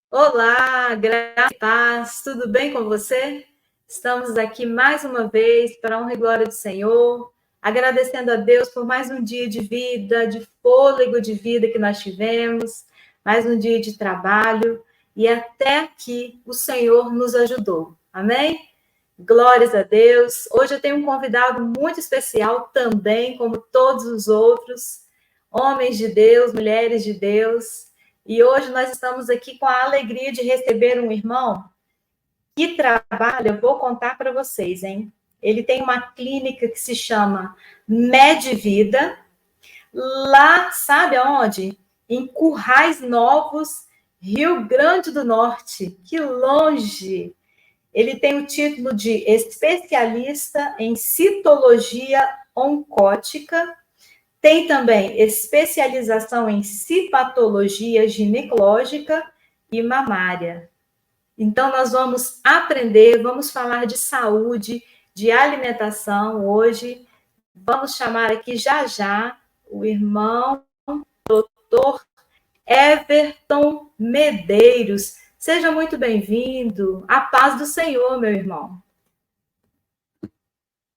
Olá, graça e paz, tudo bem com você? Estamos aqui mais uma vez para a honra e glória do Senhor, agradecendo a Deus por mais um dia de vida, de fôlego de vida que nós tivemos, mais um dia de trabalho, e até aqui o Senhor nos ajudou. Amém? Glórias a Deus. Hoje eu tenho um convidado muito especial também, como todos os outros, homens de Deus, mulheres de Deus. E hoje nós estamos aqui com a alegria de receber um irmão que trabalha, eu vou contar para vocês, hein? Ele tem uma clínica que se chama Medvida, lá, sabe aonde? Em Currais Novos, Rio Grande do Norte. Que longe! Ele tem o título de especialista em citologia oncótica, tem também especialização em citopatologia ginecológica e mamária. Então, nós vamos aprender, vamos falar de saúde, de alimentação hoje. Vamos chamar aqui já o irmão doutor Everton Medeiros. Seja muito bem-vindo. A paz do Senhor, meu irmão.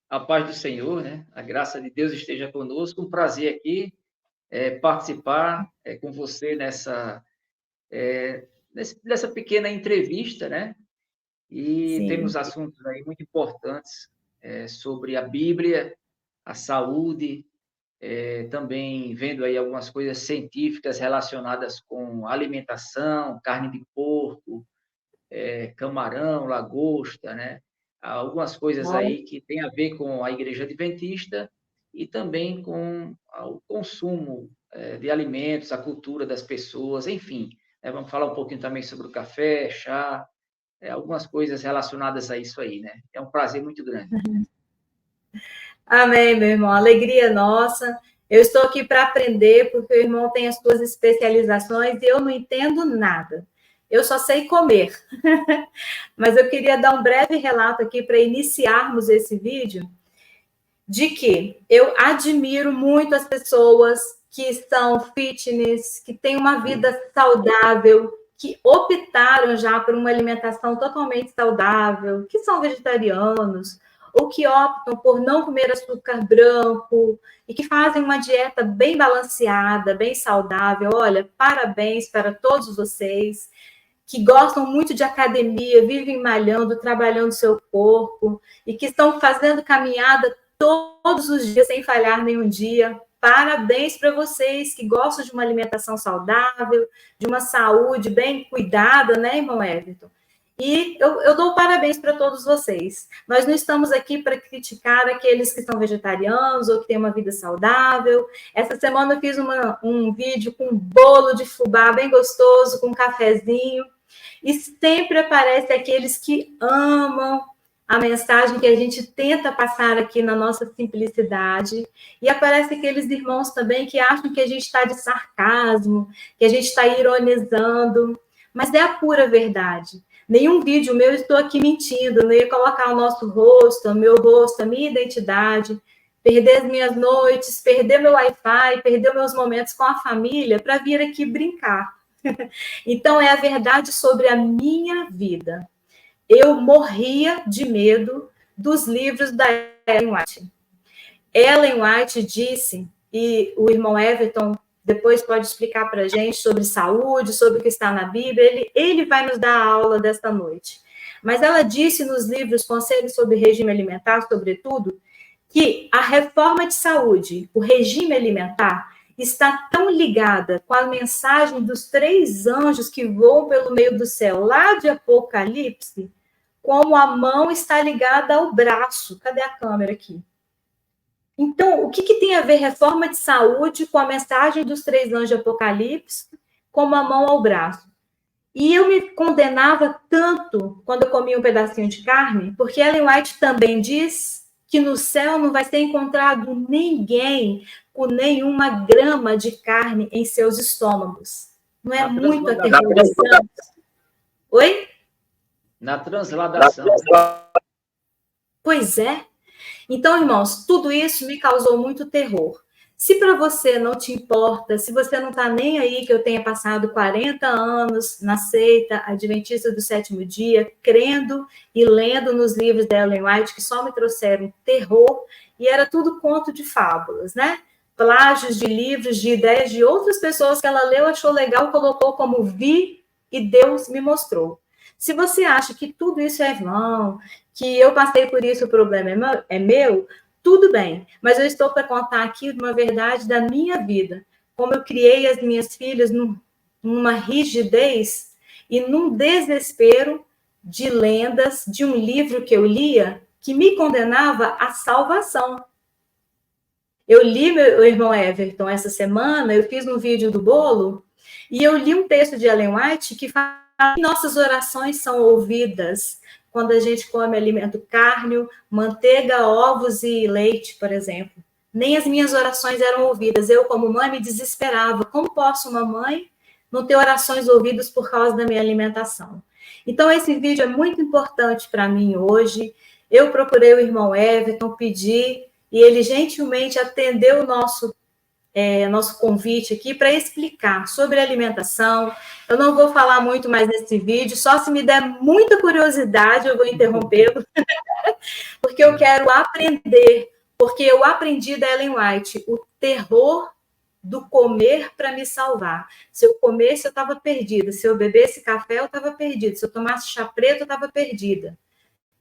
A paz do Senhor, né? A graça de Deus esteja conosco. Um prazer aqui participar com você nessa pequena entrevista, né? E temos Sim. assuntos aí muito importantes sobre a Bíblia, a saúde, também vendo aí algumas coisas científicas relacionadas com alimentação, carne de porco, camarão, lagosta, né? Algumas coisas aí que tem a ver com a Igreja Adventista e também com o consumo de alimentos, a cultura das pessoas, enfim. Vamos falar um pouquinho também sobre o café, chá, algumas coisas relacionadas a isso aí, né? É um prazer muito grande. Amém, meu irmão. Alegria nossa. Eu estou aqui para aprender, porque o irmão tem as suas especializações e eu não entendo nada. Eu só sei comer. Mas eu queria dar um breve relato aqui para iniciarmos esse vídeo, de que eu admiro muito as pessoas que são fitness, que têm uma vida saudável, que optaram já por uma alimentação totalmente saudável, que são vegetarianos, ou que optam por não comer açúcar branco e que fazem uma dieta bem balanceada, bem saudável. Olha, parabéns para todos vocês que gostam muito de academia, vivem malhando, trabalhando seu corpo e que estão fazendo caminhada todos os dias sem falhar nenhum dia. Parabéns para vocês que gostam de uma alimentação saudável, de uma saúde bem cuidada, né, irmão Everton? E eu dou parabéns para todos vocês. Nós não estamos aqui para criticar aqueles que são vegetarianos ou que têm uma vida saudável. Essa semana eu fiz um vídeo com um bolo de fubá bem gostoso, com um cafezinho. E sempre aparece aqueles que amam a mensagem que a gente tenta passar aqui na nossa simplicidade. E aparece aqueles irmãos também que acham que a gente está de sarcasmo, que a gente está ironizando. Mas é a pura verdade. Nenhum vídeo meu estou aqui mentindo, não ia colocar o nosso rosto, o meu rosto, a minha identidade, perder as minhas noites, perder meu Wi-Fi, perder meus momentos com a família para vir aqui brincar. Então, é a verdade sobre a minha vida. Eu morria de medo dos livros da Ellen White. Ellen White disse, e o irmão Everton depois pode explicar para a gente sobre saúde, sobre o que está na Bíblia, ele vai nos dar a aula desta noite. Mas ela disse nos livros Conselhos sobre Regime Alimentar, sobretudo, que a reforma de saúde, o regime alimentar, está tão ligada com a mensagem dos 3 anjos que voam pelo meio do céu, lá de Apocalipse, como a mão está ligada ao braço. Cadê a câmera aqui? Então, o que tem a ver reforma de saúde com a mensagem dos 3 anjos de Apocalipse, como a mão ao braço? E eu me condenava tanto quando eu comia um pedacinho de carne, porque Ellen White também diz que no céu não vai ser encontrado ninguém com nenhuma grama de carne em seus estômagos. Não é muito aterrorizante? Oi? Na transladação. Pois é. Então, irmãos, tudo isso me causou muito terror. Se para você não te importa, se você não está nem aí que eu tenha passado 40 anos na seita adventista do sétimo dia, crendo e lendo nos livros da Ellen White, que só me trouxeram terror, e era tudo conto de fábulas, né? Plágios de livros, de ideias de outras pessoas que ela leu, achou legal, colocou como vi e Deus me mostrou. Se você acha que tudo isso é vão, que eu passei por isso, o problema é meu, tudo bem, mas eu estou para contar aqui uma verdade da minha vida, como eu criei as minhas filhas numa rigidez e num desespero de lendas de um livro que eu lia que me condenava à salvação. Eu li, meu irmão Everton, essa semana, eu fiz um vídeo do bolo, e eu li um texto de Ellen White que fala que nossas orações são ouvidas quando a gente come alimento cárneo, manteiga, ovos e leite, por exemplo. Nem as minhas orações eram ouvidas. Eu, como mãe, me desesperava. Como posso, uma mãe, não ter orações ouvidas por causa da minha alimentação? Então, esse vídeo é muito importante para mim hoje. Eu procurei o irmão Everton, pedi, e ele gentilmente atendeu o nosso convite aqui para explicar sobre alimentação. Eu não vou falar muito mais nesse vídeo, só se me der muita curiosidade eu vou interrompê-lo, porque eu quero aprender, porque eu aprendi da Ellen White o terror do comer para me salvar. Se eu comesse, eu estava perdida. Se eu bebesse café, eu estava perdida. Se eu tomasse chá preto, eu estava perdida.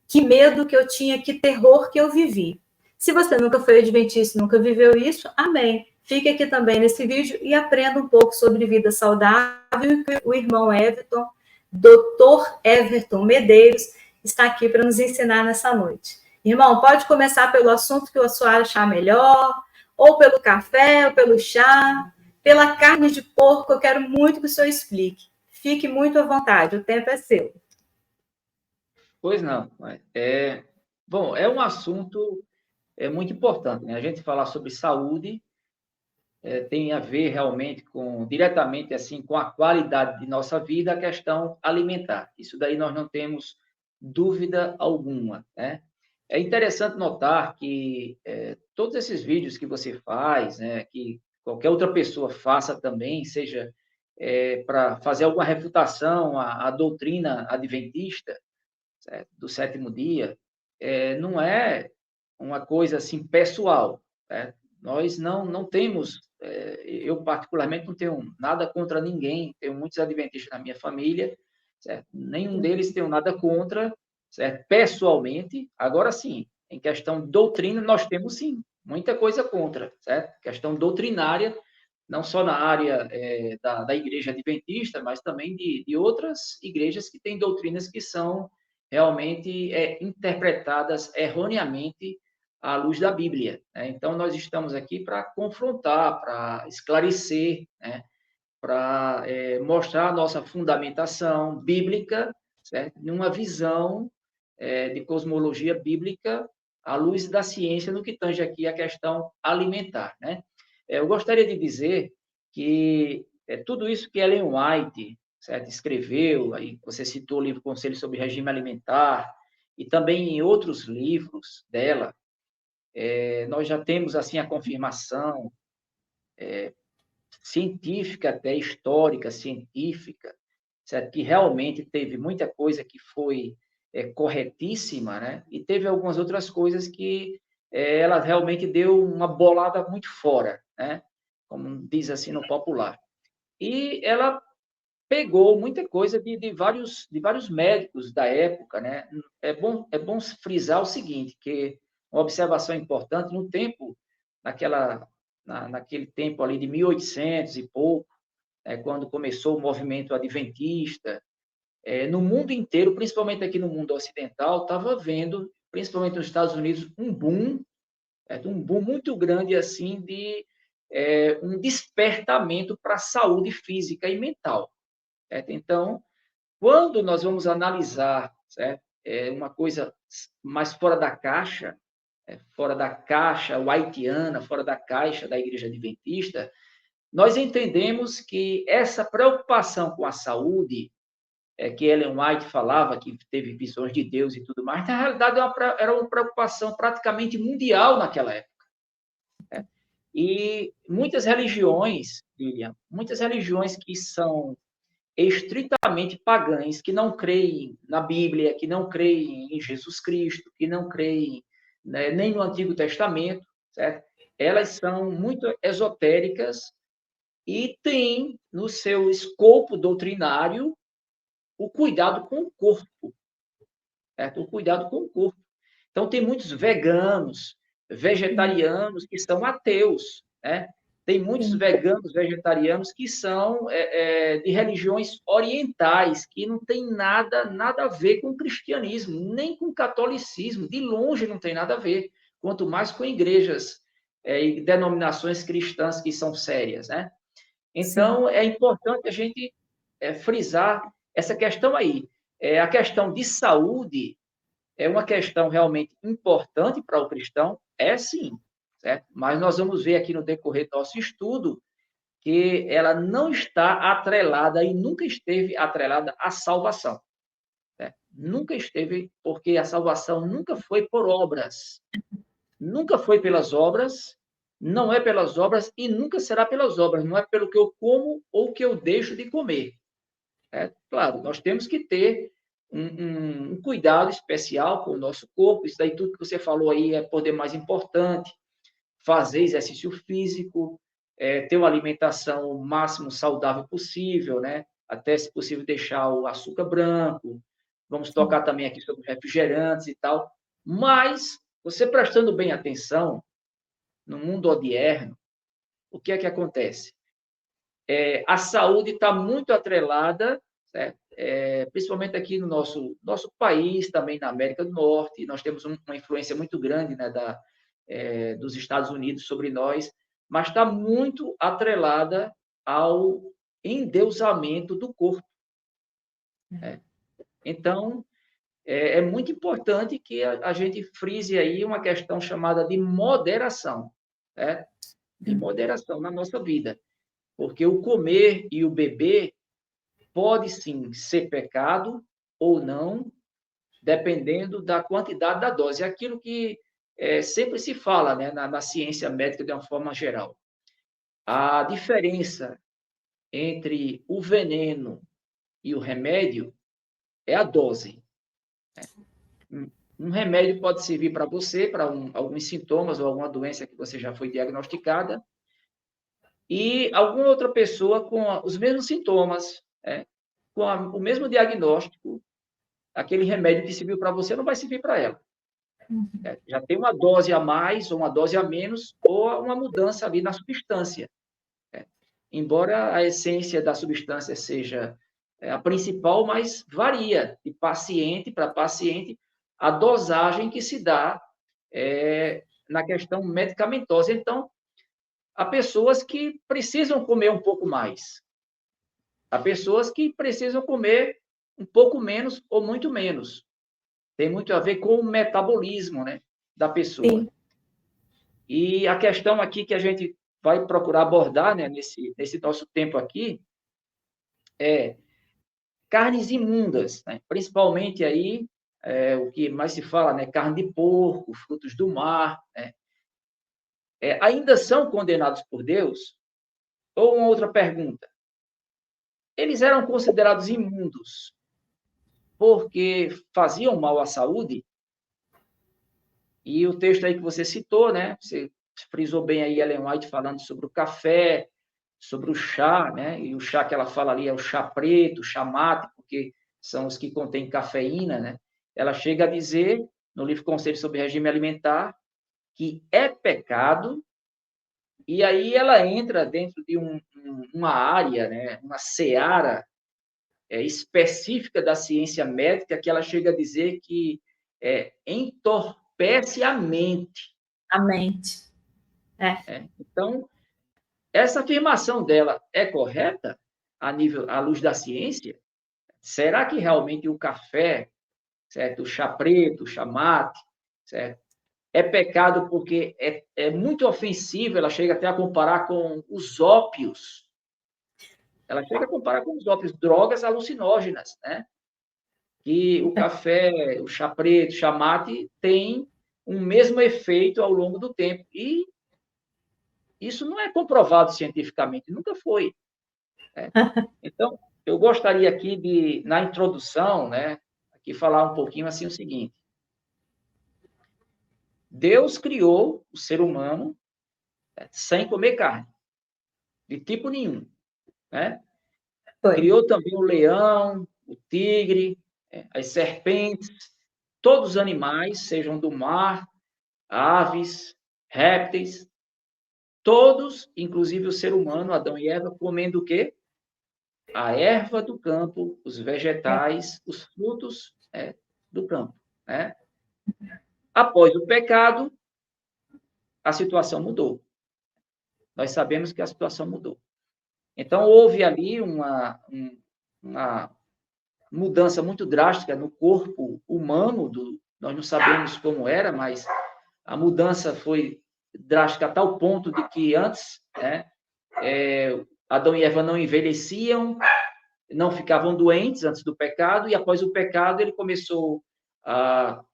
Que medo que eu tinha, que terror que eu vivi. Se você nunca foi adventista, nunca viveu isso, amém. Fique aqui também nesse vídeo e aprenda um pouco sobre vida saudável, que o irmão Everton, Dr. Everton Medeiros, está aqui para nos ensinar nessa noite. Irmão, pode começar pelo assunto que o senhor achar melhor, ou pelo café, ou pelo chá, pela carne de porco, eu quero muito que o senhor explique. Fique muito à vontade, o tempo é seu. Pois não. Bom, é um assunto muito importante, né? A gente falar sobre saúde tem a ver realmente diretamente assim com a qualidade de nossa vida, a questão alimentar. Isso daí nós não temos dúvida alguma, né? É interessante notar que todos esses vídeos que você faz, né, que qualquer outra pessoa faça também, seja para fazer alguma refutação à doutrina adventista, certo? Do sétimo dia, não é uma coisa assim pessoal, né? Nós não temos, eu particularmente não tenho nada contra ninguém, tenho muitos adventistas na minha família, certo? Nenhum deles tenho nada contra, certo? Pessoalmente, agora sim, em questão de doutrina, nós temos sim, muita coisa contra, certo? Questão doutrinária, não só na área da igreja adventista, mas também de outras igrejas que têm doutrinas que são realmente interpretadas erroneamente à luz da Bíblia, né? Então, nós estamos aqui para confrontar, para esclarecer, né? Para mostrar a nossa fundamentação bíblica, certo? Numa visão de cosmologia bíblica à luz da ciência no que tange aqui a questão alimentar, né? Eu gostaria de dizer que tudo isso que Ellen White, certo, escreveu, aí você citou o livro Conselho sobre Regime Alimentar, e também em outros livros dela, nós já temos assim a confirmação científica, até histórica, científica, certo? Que realmente teve muita coisa que foi corretíssima, né? E teve algumas outras coisas que ela realmente deu uma bolada muito fora, né? Como diz assim no popular. E ela pegou muita coisa de vários médicos da época, né? É bom frisar o seguinte, que uma observação importante, naquele tempo ali de 1800 e pouco, quando começou o movimento adventista, no mundo inteiro, principalmente aqui no mundo ocidental, estava havendo, principalmente nos Estados Unidos, um boom muito grande assim de um despertamento para a saúde física e mental. Certo? Então, quando nós vamos analisar, certo? Uma coisa mais fora da caixa whiteana, fora da caixa da Igreja Adventista, nós entendemos que essa preocupação com a saúde, que Ellen White falava, que teve visões de Deus e tudo mais, na realidade era uma preocupação praticamente mundial naquela época. Né? E muitas religiões, Lilian, muitas religiões que são estritamente pagãs, que não creem na Bíblia, que não creem em Jesus Cristo, que não creem, né, nem no Antigo Testamento, certo? Elas são muito esotéricas e têm no seu escopo doutrinário o cuidado com o corpo, certo? O cuidado com o corpo. Então, tem muitos veganos, vegetarianos que são ateus, né? Tem muitos Sim. veganos, vegetarianos que são de religiões orientais, que não tem nada a ver com o cristianismo, nem com o catolicismo, de longe não tem nada a ver, quanto mais com igrejas e denominações cristãs que são sérias, né? Sim. Então, é importante a gente frisar essa questão aí. A questão de saúde é uma questão realmente importante para o cristão? É sim, certo? Mas nós vamos ver aqui no decorrer do nosso estudo que ela não está atrelada e nunca esteve atrelada à salvação. Certo? Nunca esteve, porque a salvação nunca foi por obras. Nunca foi pelas obras, não é pelas obras e nunca será pelas obras. Não é pelo que eu como ou que eu deixo de comer. Claro, nós temos que ter um cuidado especial com o nosso corpo. Isso daí, tudo que você falou aí é poder mais importante. Fazer exercício físico, ter uma alimentação o máximo saudável possível, né? Até, se possível, deixar o açúcar branco. Vamos tocar também aqui sobre refrigerantes e tal. Mas, você prestando bem atenção, no mundo odierno, o que é que acontece? A saúde está muito atrelada, certo? Principalmente aqui no nosso país, também na América do Norte, nós temos uma influência muito grande, né, dos Estados Unidos sobre nós, mas está muito atrelada ao endeusamento do corpo. Né? Então, é muito importante que a gente frise aí uma questão chamada de moderação, certo? De moderação na nossa vida. Porque o comer e o beber pode sim ser pecado ou não, dependendo da quantidade da dose. É aquilo que sempre se fala, né, na ciência médica de uma forma geral. A diferença entre o veneno e o remédio é a dose. Um remédio pode servir para você, para alguns sintomas ou alguma doença que você já foi diagnosticada, e alguma outra pessoa com os mesmos sintomas, com o mesmo diagnóstico, aquele remédio que serviu para você não vai servir para ela. Já tem uma dose a mais ou uma dose a menos, ou uma mudança ali na substância. Embora a essência da substância seja a principal, mas varia de paciente para paciente a dosagem que se dá na questão medicamentosa. Então, há pessoas que precisam comer um pouco mais. Há pessoas que precisam comer um pouco menos ou muito menos. Tem muito a ver com o metabolismo, né, da pessoa. Sim. E a questão aqui que a gente vai procurar abordar, né, nesse nosso tempo aqui é carnes imundas, né, principalmente aí o que mais se fala, né, carne de porco, frutos do mar, né, ainda são condenados por Deus? Ou uma outra pergunta, eles eram considerados imundos porque faziam mal à saúde? E o texto aí que você citou, né? Você frisou bem aí Ellen White falando sobre o café, sobre o chá, né? E o chá que ela fala ali é o chá preto, o chá mate, porque são os que contêm cafeína, né? Ela chega a dizer, no livro Conselho sobre Regime Alimentar, que é pecado, e aí ela entra dentro de uma área, né? Uma seara específica da ciência médica, que ela chega a dizer que entorpece a mente. A mente. Então, essa afirmação dela é correta à luz da ciência? Será que realmente o café, certo? O chá preto, o chá mate, certo? É pecado porque é muito ofensivo, ela chega até a comparar com os ópios. Ela chega a comparar com os ópios, drogas alucinógenas, né? Que o café, o chá preto, o chá mate tem um mesmo efeito ao longo do tempo. E Isso não é comprovado cientificamente, nunca foi. Né? Então, eu gostaria aqui de, na introdução, né, aqui falar um pouquinho assim o seguinte. Deus criou o ser humano, né, sem comer carne, de tipo nenhum. Né? Criou também o leão, o tigre, as serpentes, todos os animais, sejam do mar, aves, répteis, todos, inclusive o ser humano, Adão e Eva, comendo o quê? A erva do campo, os vegetais, os frutos do campo. Né? Após o pecado, a situação mudou. Nós sabemos que a situação mudou. Então, houve ali uma mudança muito drástica no corpo humano, nós não sabemos como era, mas a mudança foi drástica a tal ponto de que antes, né, Adão e Eva não envelheciam, não ficavam doentes antes do pecado, e após o pecado ele começou a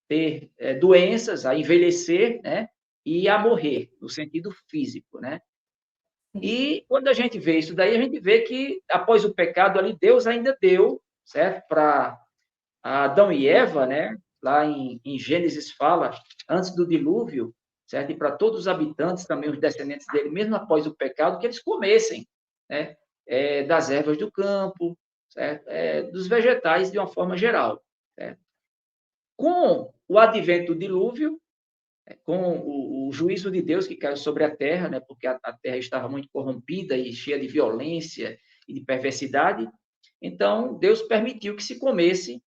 ter doenças, a envelhecer, né, e a morrer, no sentido físico, né? E quando a gente vê isso daí, a gente vê que após o pecado ali, Deus ainda deu, certo? Para Adão e Eva, né? Lá em Gênesis fala, antes do dilúvio, certo? E para todos os habitantes, também os descendentes dele, mesmo após o pecado, que eles comessem, né? Das ervas do campo, certo? Dos vegetais de uma forma geral, certo? Com o advento do dilúvio, com o juízo de Deus que caiu sobre a terra, né? Porque a terra estava muito corrompida e cheia de violência e de perversidade, então Deus permitiu que se comesse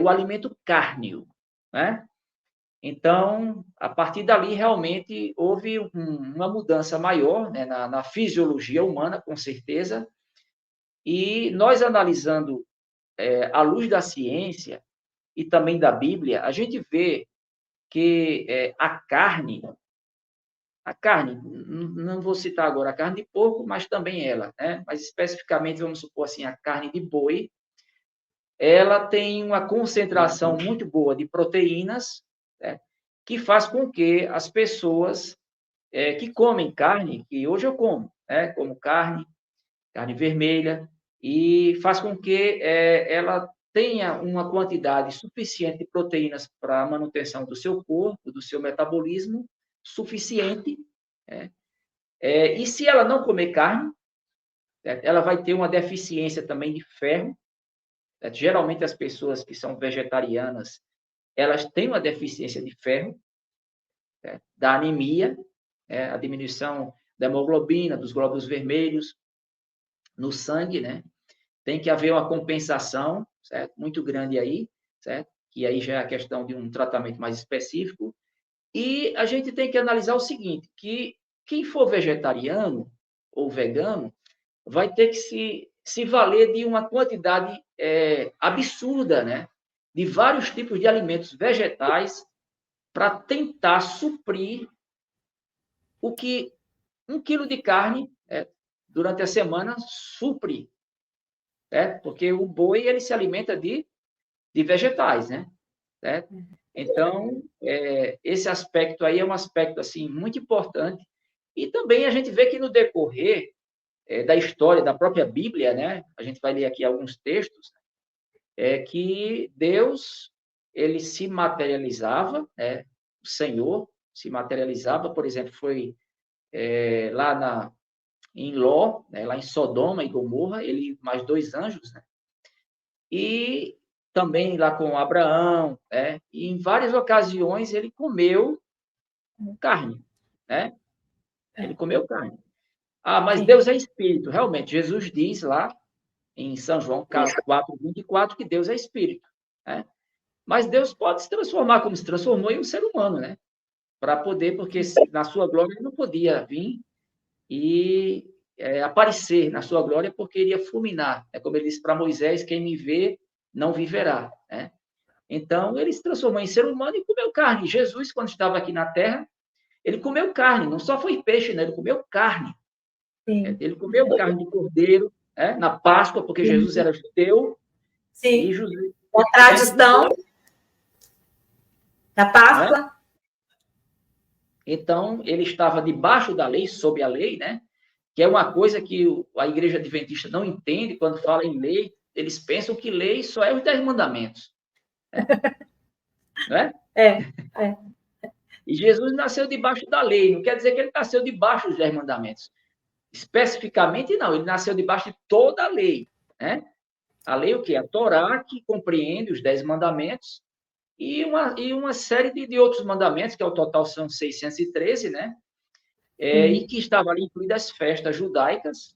o alimento cárneo, né? Então, a partir dali, realmente, houve uma mudança maior, né, na fisiologia humana, com certeza, e nós analisando à luz da ciência e também da Bíblia, a gente vê que a carne, não vou citar agora a carne de porco, mas também ela, né? Mas especificamente, vamos supor assim, a carne de boi, ela tem uma concentração muito boa de proteínas, né, que faz com que as pessoas que comem carne, que hoje eu como, né, como carne vermelha, e faz com que ela tenha uma quantidade suficiente de proteínas para a manutenção do seu corpo, do seu metabolismo, suficiente. Né? E se ela não comer carne, ela vai ter uma deficiência também de ferro. Geralmente, as pessoas que são vegetarianas, elas têm uma deficiência de ferro, da anemia, a diminuição da hemoglobina, dos glóbulos vermelhos no sangue, né? Tem que haver uma compensação, certo? Muito grande aí, certo? Que aí já é a questão de um tratamento mais específico. E a gente tem que analisar o seguinte, que quem for vegetariano ou vegano vai ter que se valer de uma quantidade absurda, né? De vários tipos de alimentos vegetais para tentar suprir o que 1 quilo de carne durante a semana supre, porque o boi ele se alimenta de vegetais, né? Certo? Então, esse aspecto aí é um aspecto assim muito importante. E também a gente vê que no decorrer da história da própria Bíblia, né? A gente vai ler aqui alguns textos, que Deus ele se materializava, né? O Senhor se materializava, por exemplo, foi lá em Ló, né? Lá em Sodoma e Gomorra, ele mais 2 anjos, né? E também lá com Abraão, né? E em várias ocasiões ele comeu carne, né? Ele comeu carne. Mas Deus é espírito, realmente. Jesus diz lá em São João 4:24 que Deus é espírito, né? Mas Deus pode se transformar como se transformou em um ser humano, né? Para poder, porque na sua glória ele não podia vir e aparecer na sua glória porque iria fulminar. É como ele disse para Moisés, quem me vê não viverá, né? Então, ele se transformou em ser humano e comeu carne. Jesus, quando estava aqui na Terra, ele comeu carne, não só foi peixe, né? Ele comeu carne. Sim. Ele comeu carne de cordeiro, na Páscoa, porque sim. Jesus era judeu. Sim, e José, a tradição da Páscoa. Então, ele estava debaixo da lei, sob a lei, né? Que é uma coisa que a igreja adventista não entende quando fala em lei. Eles pensam que lei só é os 10 mandamentos, né? Não é? É, é. E Jesus nasceu debaixo da lei. Não quer dizer que ele nasceu debaixo dos 10 mandamentos. Especificamente, não. Ele nasceu debaixo de toda a lei, né? A lei o quê? A Torá, que compreende os 10 mandamentos, e uma série de outros mandamentos, que ao total são 613, né? E que estava ali incluídas as festas judaicas.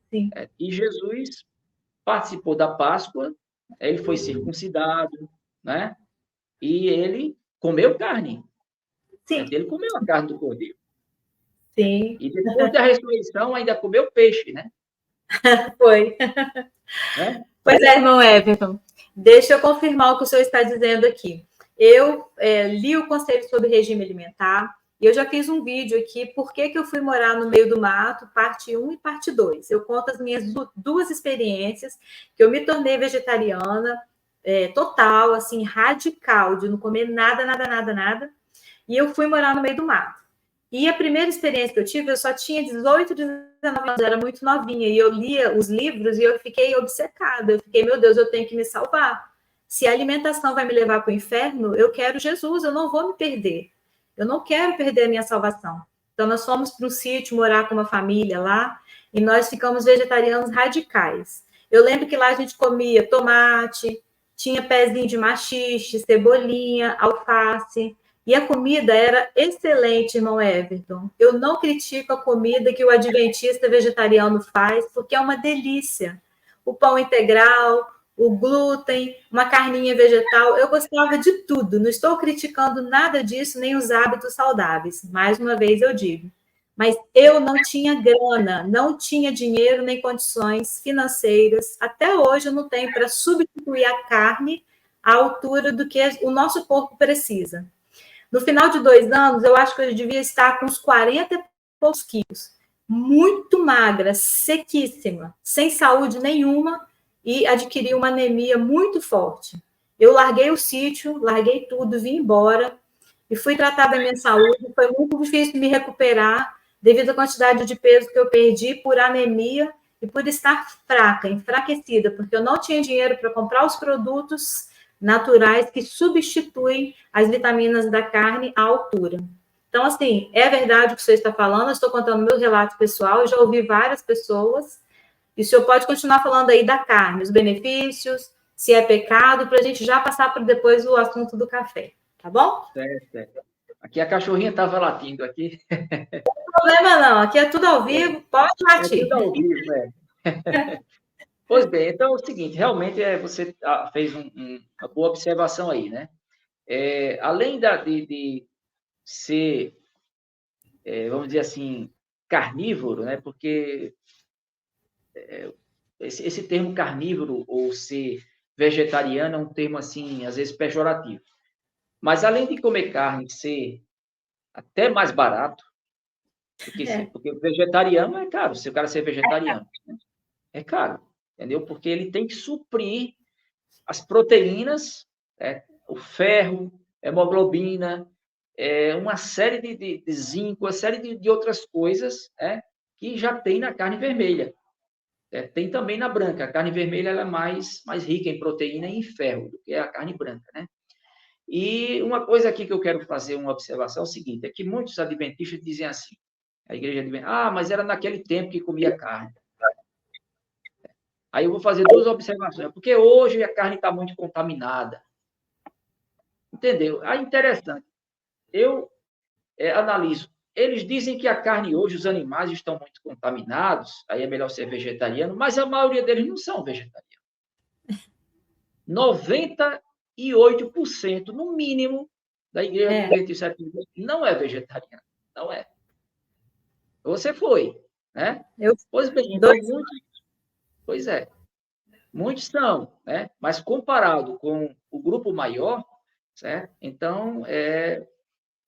Sim. E Jesus participou da Páscoa, ele foi circuncidado, né? E ele comeu carne. Sim, Ele comeu a carne do cordeiro. sim, E depois da ressurreição ainda comeu peixe, né? foi. Né? Pois é, irmão Everton. Deixa eu confirmar o que o senhor está dizendo aqui. Eu li o Conselho sobre Regime Alimentar e eu já fiz um vídeo aqui, por que eu fui morar no meio do mato, parte 1 e parte 2. Eu conto as minhas duas experiências, que eu me tornei vegetariana, total, assim, radical, de não comer nada, nada, nada, nada, e eu fui morar no meio do mato. E a primeira experiência que eu tive, eu só tinha 18, 19 anos, eu era muito novinha, e eu lia os livros e eu fiquei obcecada. Eu fiquei, meu Deus, eu tenho que me salvar. Se a alimentação vai me levar para o inferno, eu quero Jesus, eu não vou me perder. Eu não quero perder a minha salvação. Então, nós fomos para o sítio morar com uma família lá, e nós ficamos vegetarianos radicais. Eu lembro que lá a gente comia tomate, tinha pezinho de maxixe, cebolinha, alface, e a comida era excelente, irmão Everton. Eu não critico a comida que o adventista vegetariano faz, porque é uma delícia. O pão integral, o glúten, uma carninha vegetal, eu gostava de tudo. Não estou criticando nada disso, nem os hábitos saudáveis. Mais uma vez eu digo. Mas eu não tinha grana, não tinha dinheiro nem condições financeiras. Até hoje eu não tenho para substituir a carne à altura do que o nosso corpo precisa. No final de 2 anos, eu acho que eu devia estar com uns 40 e poucos quilos. Muito magra, sequíssima, sem saúde nenhuma e adquiri uma anemia muito forte. Eu larguei o sítio, larguei tudo, vim embora e fui tratar da minha saúde. Foi muito difícil me recuperar devido à quantidade de peso que eu perdi por anemia e por estar fraca, enfraquecida, porque eu não tinha dinheiro para comprar os produtos naturais que substituem as vitaminas da carne à altura. Então, assim, é verdade o que você está falando, eu estou contando meu relato pessoal, eu já ouvi várias pessoas, e o senhor pode continuar falando aí da carne, os benefícios, se é pecado, para a gente já passar para depois o assunto do café, tá bom? Certo. Aqui a cachorrinha estava latindo aqui. Não tem problema não, aqui é tudo ao vivo, pode É latir. tudo ao vivo, né? Pois bem, então é o seguinte, realmente você fez uma boa observação aí, né? Além de ser, vamos dizer assim, carnívoro, né? Porque esse termo carnívoro ou ser vegetariano é um termo, assim, às vezes pejorativo. Mas além de comer carne ser até mais barato, porque vegetariano é caro, se o cara ser vegetariano, né? É caro, entendeu? Porque ele tem que suprir as proteínas, o ferro, hemoglobina, uma série de zinco, uma série de outras coisas que já tem na carne vermelha. Tem também na branca. A carne vermelha ela é mais rica em proteína e em ferro do que a carne branca, né? E uma coisa aqui que eu quero fazer uma observação é o seguinte, é que muitos adventistas dizem assim, a igreja adventista, mas era naquele tempo que comia carne. Aí eu vou fazer duas observações, porque hoje a carne está muito contaminada. Entendeu? Ah, interessante. Eu analiso. Eles dizem que a carne hoje, os animais estão muito contaminados, aí é melhor ser vegetariano, mas a maioria deles não são vegetarianos. 98%, no mínimo, da igreja adventista não é vegetariano. Não é. Você foi, né? Pois bem, então pois é. Muitos são, né? Mas comparado com o grupo maior, certo? Então, é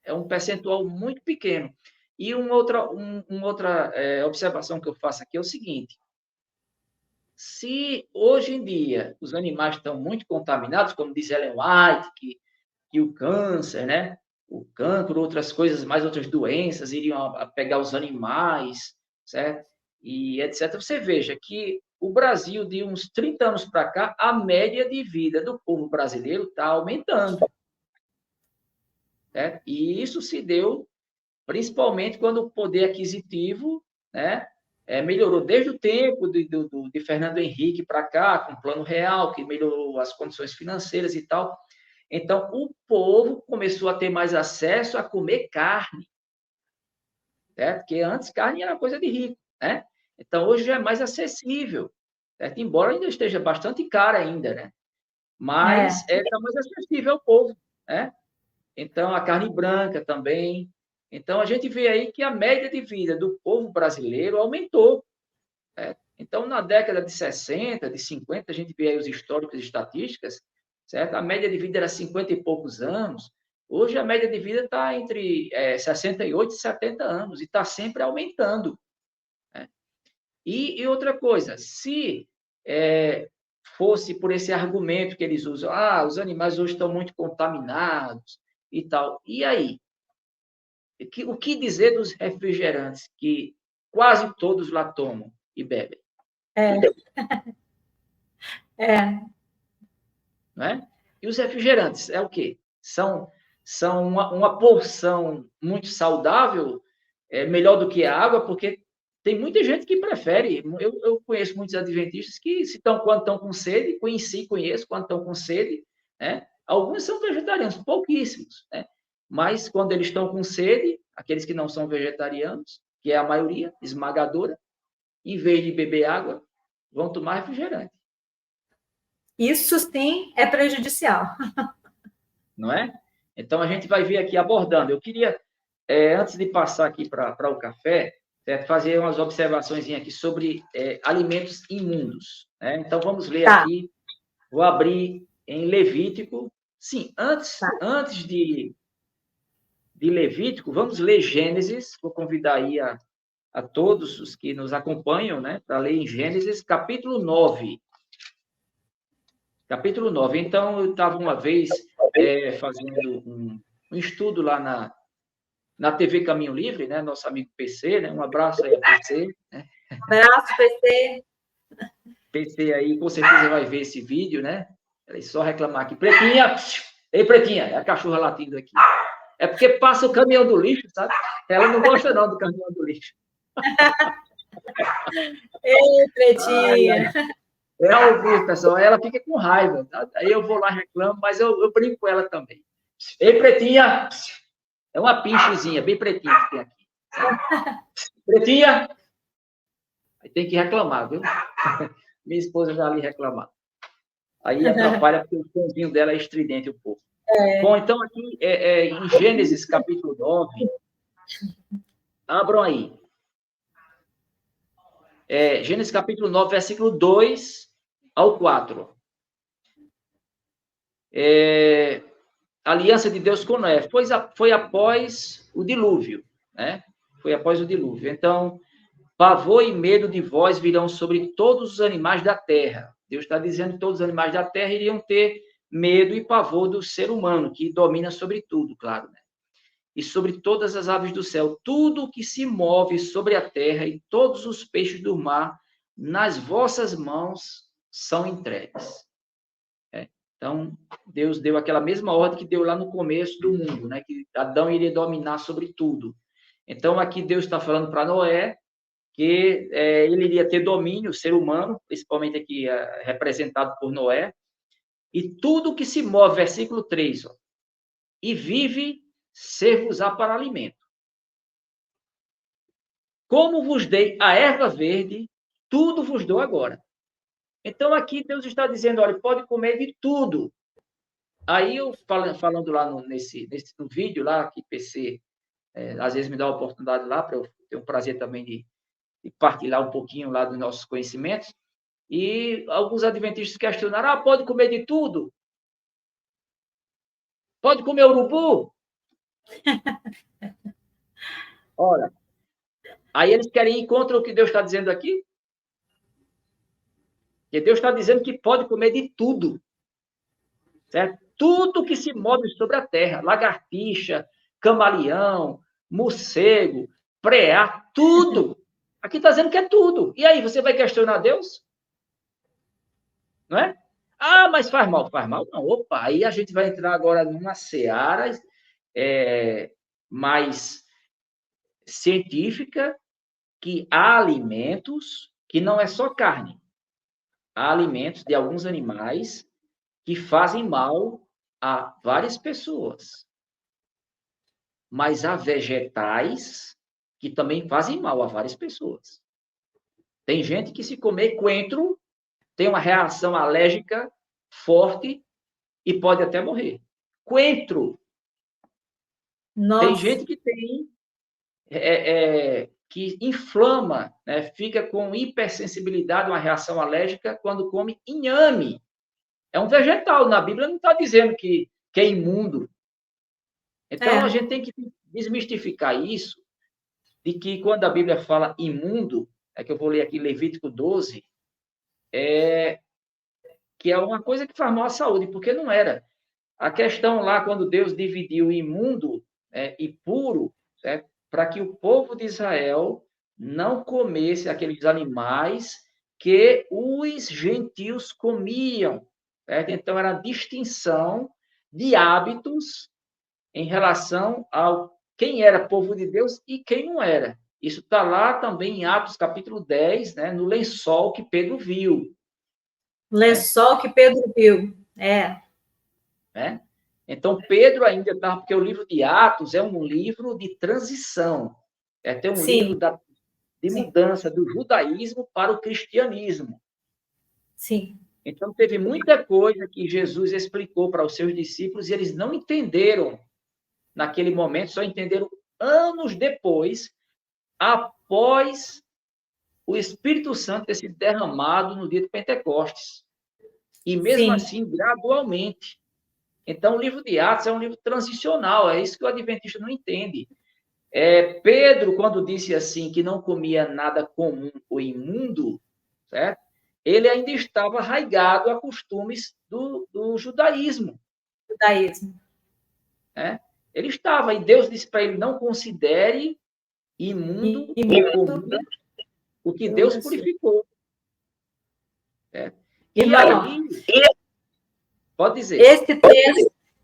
um percentual muito pequeno. E uma outra observação que eu faço aqui é o seguinte: se hoje em dia os animais estão muito contaminados, como diz Ellen White, que o câncer, né? o cancro, outras coisas, mais outras doenças, iriam pegar os animais, certo? E etc. Você veja que o Brasil, de uns 30 anos para cá, a média de vida do povo brasileiro está aumentando. Certo? E isso se deu principalmente quando o poder aquisitivo, né, melhorou desde o tempo de Fernando Henrique para cá, com o Plano Real, que melhorou as condições financeiras e tal. Então, o povo começou a ter mais acesso a comer carne, certo? Porque antes carne era coisa de rico, né? Então, hoje já é mais acessível, certo? Embora ainda esteja bastante cara ainda, né? Mas está mais acessível ao povo, né? Então, a carne branca também. Então, a gente vê aí que a média de vida do povo brasileiro aumentou, certo? Então, na década de 60, de 50, a gente vê aí os históricos e estatísticas, certo? A média de vida era 50 e poucos anos. Hoje, a média de vida está entre 68 e 70 anos e está sempre aumentando, né? E outra coisa, se fosse por esse argumento que eles usam, os animais hoje estão muito contaminados e tal, e aí? O que dizer dos refrigerantes que quase todos lá tomam e bebem? É. Não é? E os refrigerantes é o quê? São uma porção muito saudável, melhor do que a água, porque tem muita gente que prefere. Eu conheço muitos adventistas que, quando estão com sede, conheço quando estão com sede, né? Alguns são vegetarianos, pouquíssimos, né? Mas quando eles estão com sede, aqueles que não são vegetarianos, que é a maioria esmagadora, em vez de beber água, vão tomar refrigerante. Isso sim é prejudicial. Não é? Então, a gente vai ver aqui abordando. Eu queria, antes de passar aqui para o café, certo? Fazer umas observações aqui sobre alimentos imundos, né? Então, vamos ler aqui. Vou abrir em Levítico. Sim, antes de Levítico, vamos ler Gênesis. Vou convidar aí a todos os que nos acompanham, né, para ler em Gênesis, capítulo 9. Capítulo 9. Então, eu estava uma vez fazendo um estudo lá na TV Caminho Livre, né? Nosso amigo PC, né? Um abraço aí a PC. Né? Abraço, PC. PC aí, com certeza vai ver esse vídeo, né? É só reclamar aqui. Pretinha! Ei, Pretinha! É a cachorra latindo aqui. É porque passa o caminhão do lixo, sabe? Ela não gosta não do caminhão do lixo. Ei, Pretinha! É ao vivo, pessoal. Ela fica com raiva. Tá? Aí eu vou lá, reclamo, mas eu brinco com ela também. Ei, Pretinha! É uma pinchezinha, bem pretinha que tem aqui. Pretinha! Aí tem que reclamar, viu? Minha esposa já ali reclamar. Aí atrapalha, porque o tonzinho dela é estridente um pouco. Bom, então aqui em Gênesis capítulo 9, abram aí. Gênesis capítulo 9, versículo 2 ao 4. Aliança de Deus com Noé. Foi após o dilúvio, né? Foi após o dilúvio. Então, pavor e medo de vós virão sobre todos os animais da terra. Deus está dizendo que todos os animais da terra iriam ter medo e pavor do ser humano, que domina sobre tudo, claro, né? E sobre todas as aves do céu, tudo que se move sobre a terra e todos os peixes do mar, nas vossas mãos são entregues. Então, Deus deu aquela mesma ordem que deu lá no começo do mundo, né? Que Adão iria dominar sobre tudo. Então, aqui Deus está falando para Noé que ele iria ter domínio, o ser humano, principalmente aqui representado por Noé, e tudo que se move, versículo 3, ó, e vive, ser-vos-á para alimento. Como vos dei a erva verde, tudo vos dou agora. Então, aqui Deus está dizendo, olha, pode comer de tudo. Aí, eu falando lá no vídeo lá, que PC, às vezes me dá a oportunidade lá, para eu ter o prazer também de partilhar um pouquinho lá dos nossos conhecimentos, e alguns adventistas questionaram, pode comer de tudo? Pode comer urubu? Ora, aí eles querem ir contra o que Deus está dizendo aqui? Porque Deus está dizendo que pode comer de tudo, certo? Tudo que se move sobre a terra, lagartixa, camaleão, morcego, preá, tudo. Aqui está dizendo que é tudo. E aí, você vai questionar Deus? Não é? Ah, mas faz mal. Faz mal? Não. Opa, aí a gente vai entrar agora numa seara mais científica, que há alimentos que não é só carne. Há alimentos de alguns animais que fazem mal a várias pessoas. Mas há vegetais que também fazem mal a várias pessoas. Tem gente que, se comer coentro, tem uma reação alérgica forte e pode até morrer. Coentro. Nossa. Tem gente que tem que inflama, né? Fica com hipersensibilidade, uma reação alérgica quando come inhame. É um vegetal. Na Bíblia não está dizendo que é imundo. Então, a gente tem que desmistificar isso, de que quando a Bíblia fala imundo, que eu vou ler aqui Levítico 12, que é uma coisa que faz mal à saúde, porque não era. A questão lá, quando Deus dividiu imundo e puro, para que o povo de Israel não comesse aqueles animais que os gentios comiam. Certo? Então, era a distinção de hábitos em relação ao quem era povo de Deus e quem não era. Isso está lá também em Atos capítulo 10, né, no lençol que Pedro viu. Lençol que Pedro viu, Né? Então, Pedro ainda estava, porque o livro de Atos é um livro de transição, tem um livro de mudança do judaísmo para o cristianismo. Sim. Então, teve muita coisa que Jesus explicou para os seus discípulos e eles não entenderam naquele momento, só entenderam anos depois, após o Espírito Santo ter sido derramado no dia de Pentecostes. E mesmo assim, gradualmente. Então, o livro de Atos é um livro transicional, é isso que o adventista não entende. Pedro, quando disse assim que não comia nada comum ou imundo, certo? Ele ainda estava arraigado a costumes do judaísmo. Né? Ele estava, e Deus disse para ele, não considere imundo ou comum o que Deus purificou. E aí, pode dizer.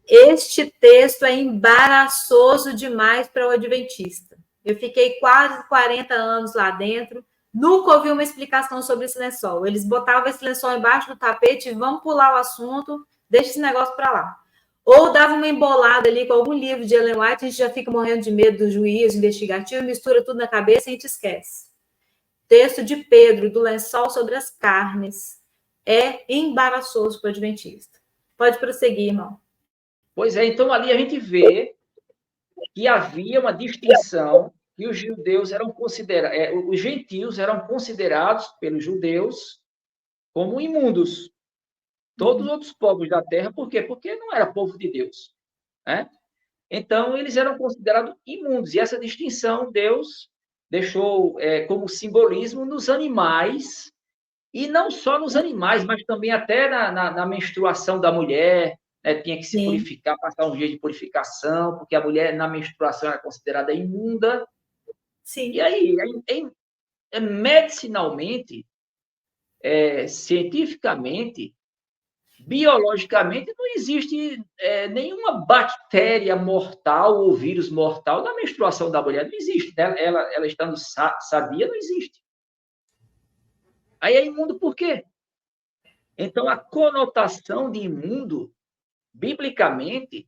Este texto é embaraçoso demais para o adventista. Eu fiquei quase 40 anos lá dentro, nunca ouvi uma explicação sobre esse lençol. Eles botavam esse lençol embaixo do tapete, vamos pular o assunto, deixa esse negócio para lá. Ou dava uma embolada ali com algum livro de Ellen White, a gente já fica morrendo de medo do juiz investigativo, mistura tudo na cabeça e a gente esquece. Texto de Pedro, do lençol sobre as carnes, é embaraçoso para o adventista. Pode prosseguir, irmão. Pois é, então ali a gente vê que havia uma distinção, que os judeus eram considerados, os gentios eram considerados pelos judeus como imundos. Todos os outros povos da terra, por quê? Porque não era povo de Deus. Né? Então, eles eram considerados imundos. E essa distinção Deus deixou como simbolismo nos animais, e não só nos animais, mas também até na menstruação da mulher, né? Tinha que se purificar, passar um dia de purificação, porque a mulher na menstruação era considerada imunda. Sim. E aí, medicinalmente, cientificamente, biologicamente, não existe nenhuma bactéria mortal ou vírus mortal na menstruação da mulher. Não existe. Né? Ela estando sadia, não existe. Aí é imundo por quê? Então, a conotação de imundo, biblicamente,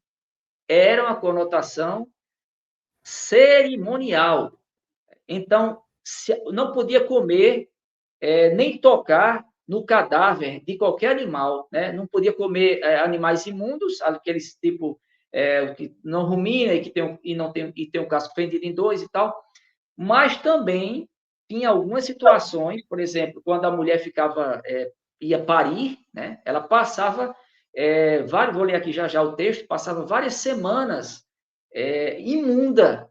era uma conotação cerimonial. Então, não podia comer, nem tocar no cadáver de qualquer animal, né? Não podia comer animais imundos, aqueles tipo que não rumina e que tem um casco fendido em dois e tal, mas também tinha algumas situações, por exemplo, quando a mulher ia parir, né? Ela passava vou ler aqui já o texto, passava várias semanas imunda.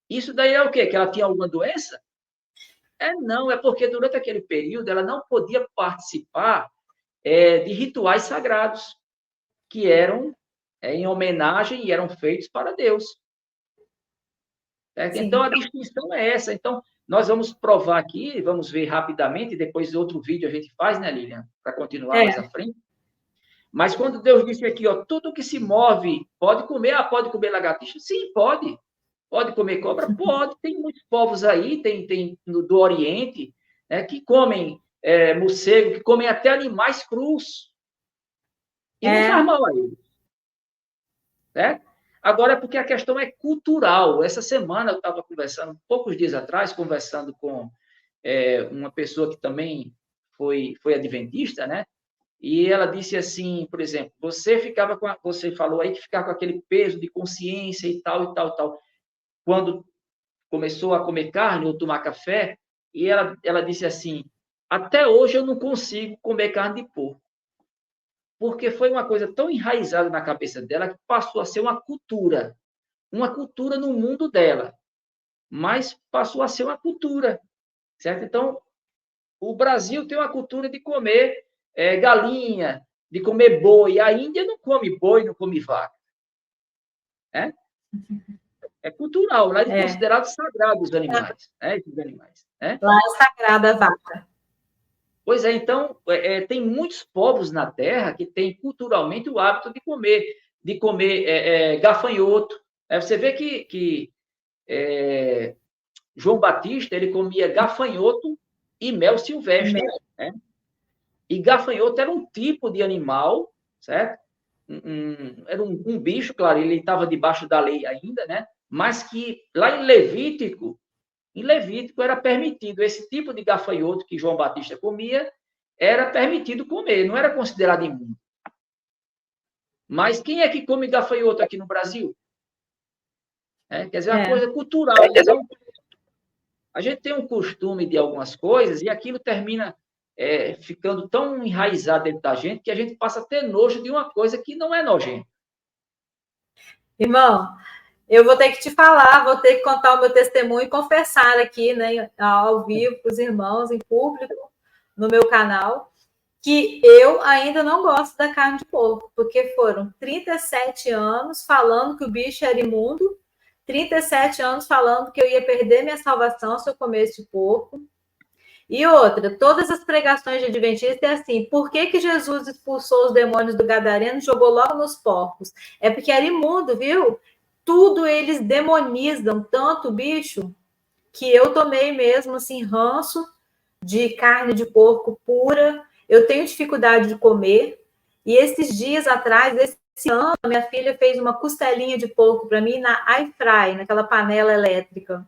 Isso daí é o quê? Que ela tinha alguma doença? Não, é porque durante aquele período ela não podia participar de rituais sagrados, que eram em homenagem e eram feitos para Deus. Certo? Então, a distinção é essa. Então, nós vamos provar aqui, vamos ver rapidamente, depois outro vídeo a gente faz, né, Lilian? Para continuar mais à frente. Mas quando Deus disse aqui, ó, tudo que se move, pode comer, pode comer lagartixa? Sim, pode. Pode comer cobra? Pode. Tem muitos povos aí, tem do Oriente, né, que comem morcego, que comem até animais crus. E não faz mal a eles. Certo? Agora, é porque a questão é cultural. Essa semana eu estava conversando, poucos dias atrás, conversando com uma pessoa que também foi adventista, né? E ela disse assim, por exemplo, você falou aí que ficava com aquele peso de consciência e tal, e tal, e tal. Quando começou a comer carne ou tomar café, e ela disse assim, até hoje eu não consigo comer carne de porco. Porque foi uma coisa tão enraizada na cabeça dela que passou a ser uma cultura no mundo dela, mas passou a ser uma cultura, certo? Então, o Brasil tem uma cultura de comer galinha, de comer boi. A Índia não come boi, não come vaca. É cultural, lá é considerado sagrado os animais, esses animais. Lá é sagrada a vaca. Pois é, então, tem muitos povos na Terra que têm culturalmente o hábito de comer gafanhoto. Você vê que João Batista, ele comia gafanhoto e mel silvestre. Né? E gafanhoto era um tipo de animal, certo? Era um bicho, claro, ele estava debaixo da lei ainda, né? Mas que lá em Levítico era permitido esse tipo de gafanhoto que João Batista comia, era permitido comer, não era considerado imundo. Mas quem é que come gafanhoto aqui no Brasil? Quer dizer, é uma coisa cultural. Então, a gente tem um costume de algumas coisas e aquilo termina ficando tão enraizado dentro da gente que a gente passa a ter nojo de uma coisa que não é nojenta. Irmão, eu vou ter que te falar, vou ter que contar o meu testemunho e confessar aqui, né, ao vivo para os irmãos, em público, no meu canal, que eu ainda não gosto da carne de porco, porque foram 37 anos falando que o bicho era imundo, 37 anos falando que eu ia perder minha salvação se eu comesse de porco. E outra, todas as pregações de adventista é assim, por que Jesus expulsou os demônios do Gadareno e jogou logo nos porcos? É porque era imundo, viu? Tudo eles demonizam, tanto o bicho, que eu tomei mesmo, assim, ranço de carne de porco pura. Eu tenho dificuldade de comer. E esses dias atrás, esse ano, minha filha fez uma costelinha de porco para mim na air fry, naquela panela elétrica.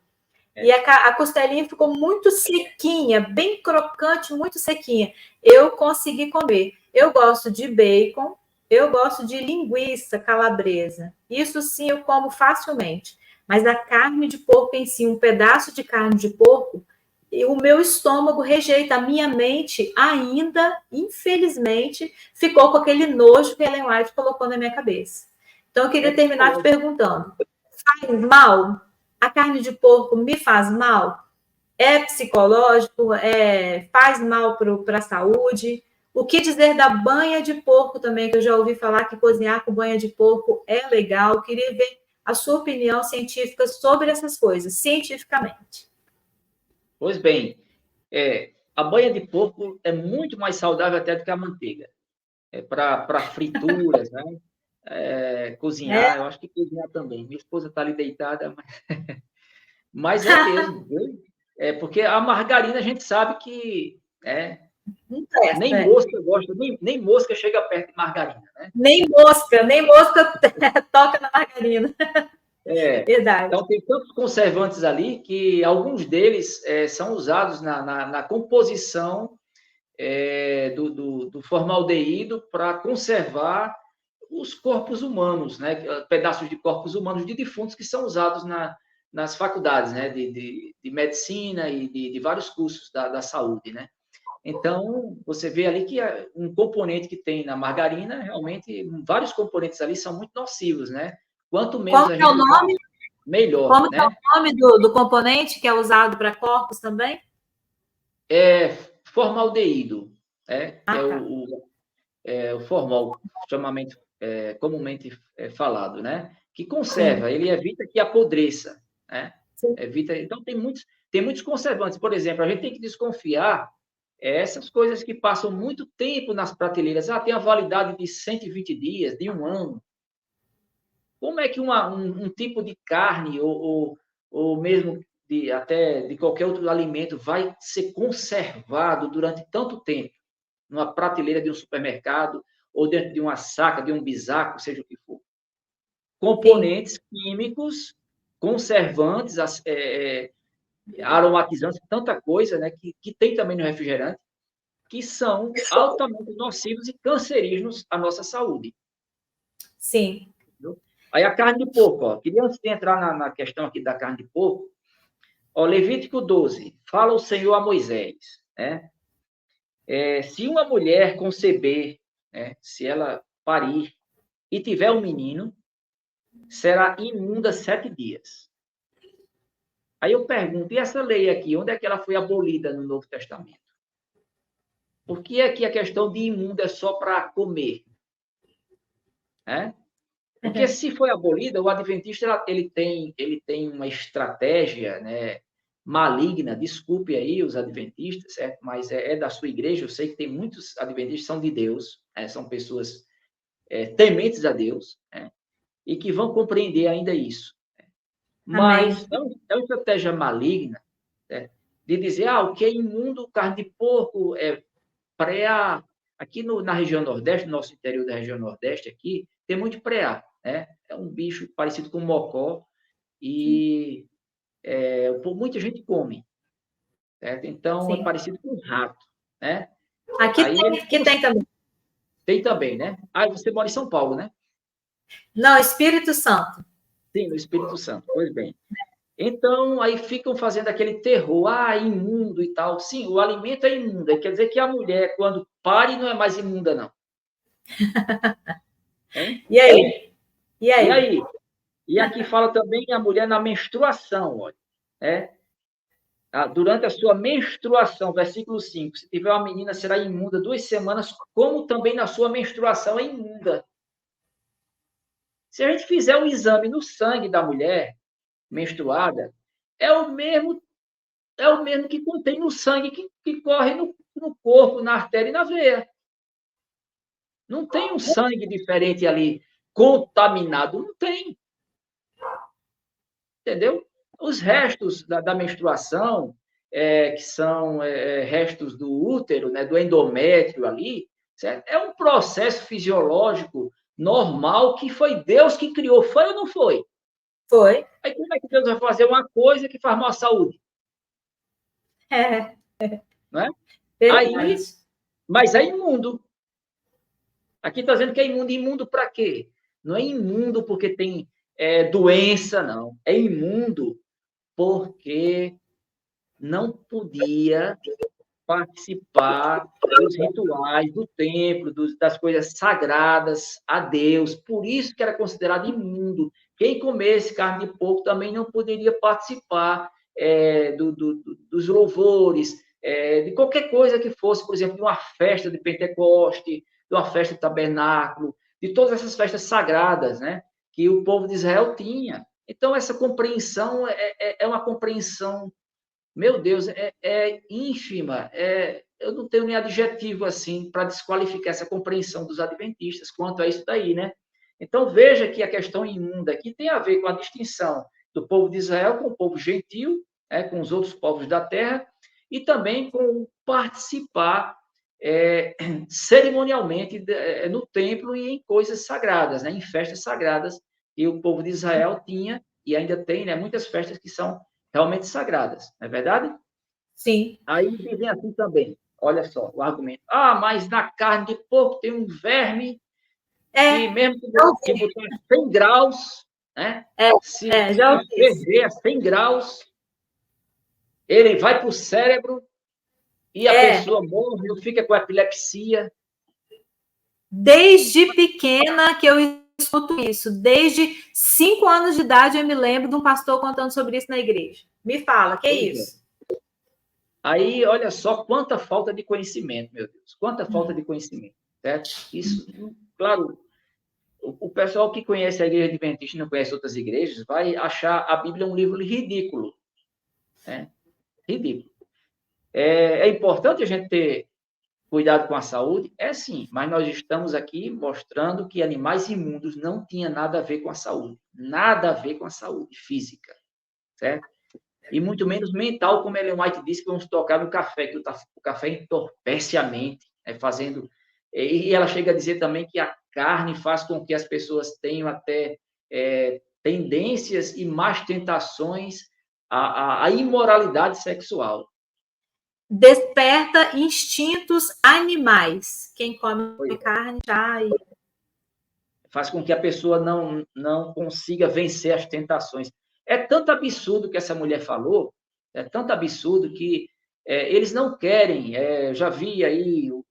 E a costelinha ficou muito sequinha, bem crocante, muito sequinha. Eu consegui comer. Eu gosto de bacon, eu gosto de linguiça calabresa. Isso sim eu como facilmente. Mas a carne de porco em si, um pedaço de carne de porco, o meu estômago rejeita. A minha mente ainda, infelizmente, ficou com aquele nojo que a Ellen White colocou na minha cabeça. Então, eu queria terminar te perguntando: faz mal? A carne de porco me faz mal? É psicológico? Faz mal para a saúde? O que dizer da banha de porco também, que eu já ouvi falar que cozinhar com banha de porco é legal. Queria ver a sua opinião científica sobre essas coisas, cientificamente. Pois bem, a banha de porco é muito mais saudável até do que a manteiga. Para frituras, né? Cozinhar, eu acho que cozinhar também. Minha esposa está ali deitada, mas é mesmo. Porque a margarina a gente sabe que nem mosca gosta, nem mosca chega perto de margarina, né? Nem mosca toca na margarina. Verdade. Então, tem tantos conservantes ali que alguns deles são usados na composição do formaldeído para conservar os corpos humanos, né? Pedaços de corpos humanos de defuntos que são usados nas faculdades, né? de medicina e de vários cursos da saúde, né? Então, você vê ali que um componente que tem na margarina, realmente, vários componentes ali são muito nocivos, né? Quanto menos Como a gente é o nome? Melhor. Como né? É o nome do componente que é usado para corpos também? Formaldeído. O formol, chamamento comumente falado, né? Que conserva, ele evita que apodreça, né? Evita. Então, tem muitos conservantes. Por exemplo, a gente tem que desconfiar essas coisas que passam muito tempo nas prateleiras. Tem a validade de 120 dias, de 1 ano. Como é que um tipo de carne ou mesmo até de qualquer outro alimento vai ser conservado durante tanto tempo numa prateleira de um supermercado ou dentro de uma saca, de um bisaco, seja o que for? Componentes químicos, conservantes, aromatizantes, tanta coisa, né, que tem também no refrigerante, que são altamente nocivos e cancerígenos à nossa saúde. Sim. Entendeu? Aí a carne de porco, queria antes de entrar na questão aqui da carne de porco, Levítico 12, fala o Senhor a Moisés, né? Se uma mulher conceber, né, se ela parir e tiver um menino, será imunda 7 dias. Aí eu pergunto, e essa lei aqui, onde é que ela foi abolida no Novo Testamento? Por que é que a questão de imunda é só para comer? Porque se foi abolida, o adventista ele tem uma estratégia, né, maligna, desculpe aí os adventistas, certo? Mas é da sua igreja, eu sei que tem muitos adventistas que são de Deus, são pessoas tementes a Deus, né, e que vão compreender ainda isso. Mas é uma estratégia maligna, né, de dizer, o que é imundo, carne de porco, preá. Aqui na região Nordeste, no nosso interior da região Nordeste, aqui, tem muito preá, né? É um bicho parecido com mocó e muita gente come, certo? Então, é parecido com rato, né? Aqui tem também. Tem também, né? Você mora em São Paulo, né? Não, Espírito Santo. Sim, no Espírito Santo. Pois bem. Então, aí ficam fazendo aquele terror, imundo e tal. Sim, o alimento é imundo. Quer dizer que a mulher, quando pare, não é mais imunda, não. E aí? E aí? E aqui fala também a mulher na menstruação, olha. Durante a sua menstruação, versículo 5, se tiver uma menina, será imunda 2 semanas, como também na sua menstruação é imunda. Se a gente fizer um exame no sangue da mulher menstruada, é o mesmo que contém no sangue que corre no corpo, na artéria e na veia. Não tem um sangue diferente ali, contaminado, não tem. Entendeu? Os restos da menstruação, que são restos do útero, né, do endométrio ali, certo? É um processo fisiológico normal que foi Deus que criou. Foi ou não foi? Foi. Aí como é que Deus vai fazer uma coisa que faz mal à saúde? Não é? Mas é imundo. Aqui está dizendo que é imundo. Imundo para quê? Não é imundo porque tem doença, não. É imundo porque não podia participar dos rituais do templo, das coisas sagradas a Deus. Por isso que era considerado imundo. Quem comesse carne de porco também não poderia participar dos louvores, de qualquer coisa que fosse, por exemplo, de uma festa de Pentecoste, de uma festa de tabernáculo, de todas essas festas sagradas, né, que o povo de Israel tinha. Então, essa compreensão é uma compreensão, meu Deus, ínfima. Eu não tenho nem adjetivo assim para desqualificar essa compreensão dos adventistas quanto a isso daí, né? Então, veja que a questão imunda aqui tem a ver com a distinção do povo de Israel com o povo gentil, com os outros povos da terra, e também com participar cerimonialmente no templo e em coisas sagradas, né? Em festas sagradas. E o povo de Israel tinha, e ainda tem, né, muitas festas que são realmente sagradas, não é verdade? Sim. Aí dizem assim também, olha só o argumento. Mas na carne de porco tem um verme que mesmo que botar 100 graus, né? Se ferver a 100 graus, ele vai para o cérebro e a pessoa morre ou fica com epilepsia. Desde pequena que eu escuto isso. Desde 5 anos de idade eu me lembro de um pastor contando sobre isso na igreja. Me fala, que é isso? Aí, olha só quanta falta de conhecimento, meu Deus. Quanta falta de conhecimento, certo? Isso, claro, O pessoal que conhece a igreja adventista e não conhece outras igrejas vai achar a Bíblia um livro ridículo, né? Ridículo. É importante a gente ter cuidado com a saúde? É sim, mas nós estamos aqui mostrando que animais imundos não tinha nada a ver com a saúde. Nada a ver com a saúde física, certo? E muito menos mental, como Ellen White disse, que vamos tocar no café, que o café entorpece a mente, fazendo... E ela chega a dizer também que a carne faz com que as pessoas tenham até tendências e más tentações à imoralidade sexual. Desperta instintos animais. Quem come carne já... Faz com que a pessoa não consiga vencer as tentações. É tanto absurdo que essa mulher falou, é tanto absurdo que eles não querem. Já vi aí o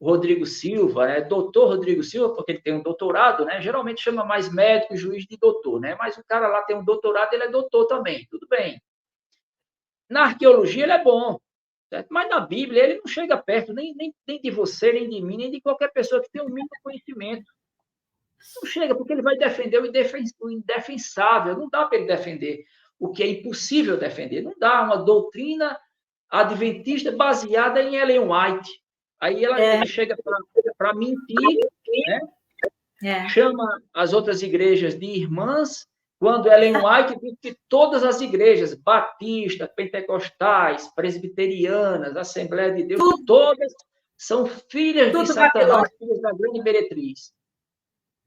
Rodrigo Silva, né? Doutor Rodrigo Silva, porque ele tem um doutorado, né? Geralmente chama mais médico e juiz de doutor, né? Mas o cara lá tem um doutorado, ele é doutor também, tudo bem. Na arqueologia ele é bom, certo? Mas na Bíblia ele não chega perto nem de você, nem de mim, nem de qualquer pessoa que tenha um mínimo conhecimento. Não chega, porque ele vai defender o indefensável. Não dá para ele defender o que é impossível defender. Não dá uma doutrina adventista baseada em Ellen White. Aí ele chega para mentir, né? Chama as outras igrejas de irmãs, quando Ellen White diz que todas as igrejas, batistas, pentecostais, presbiterianas, Assembleia de Deus, todas são filhas de Satanás, filhas da grande meretriz.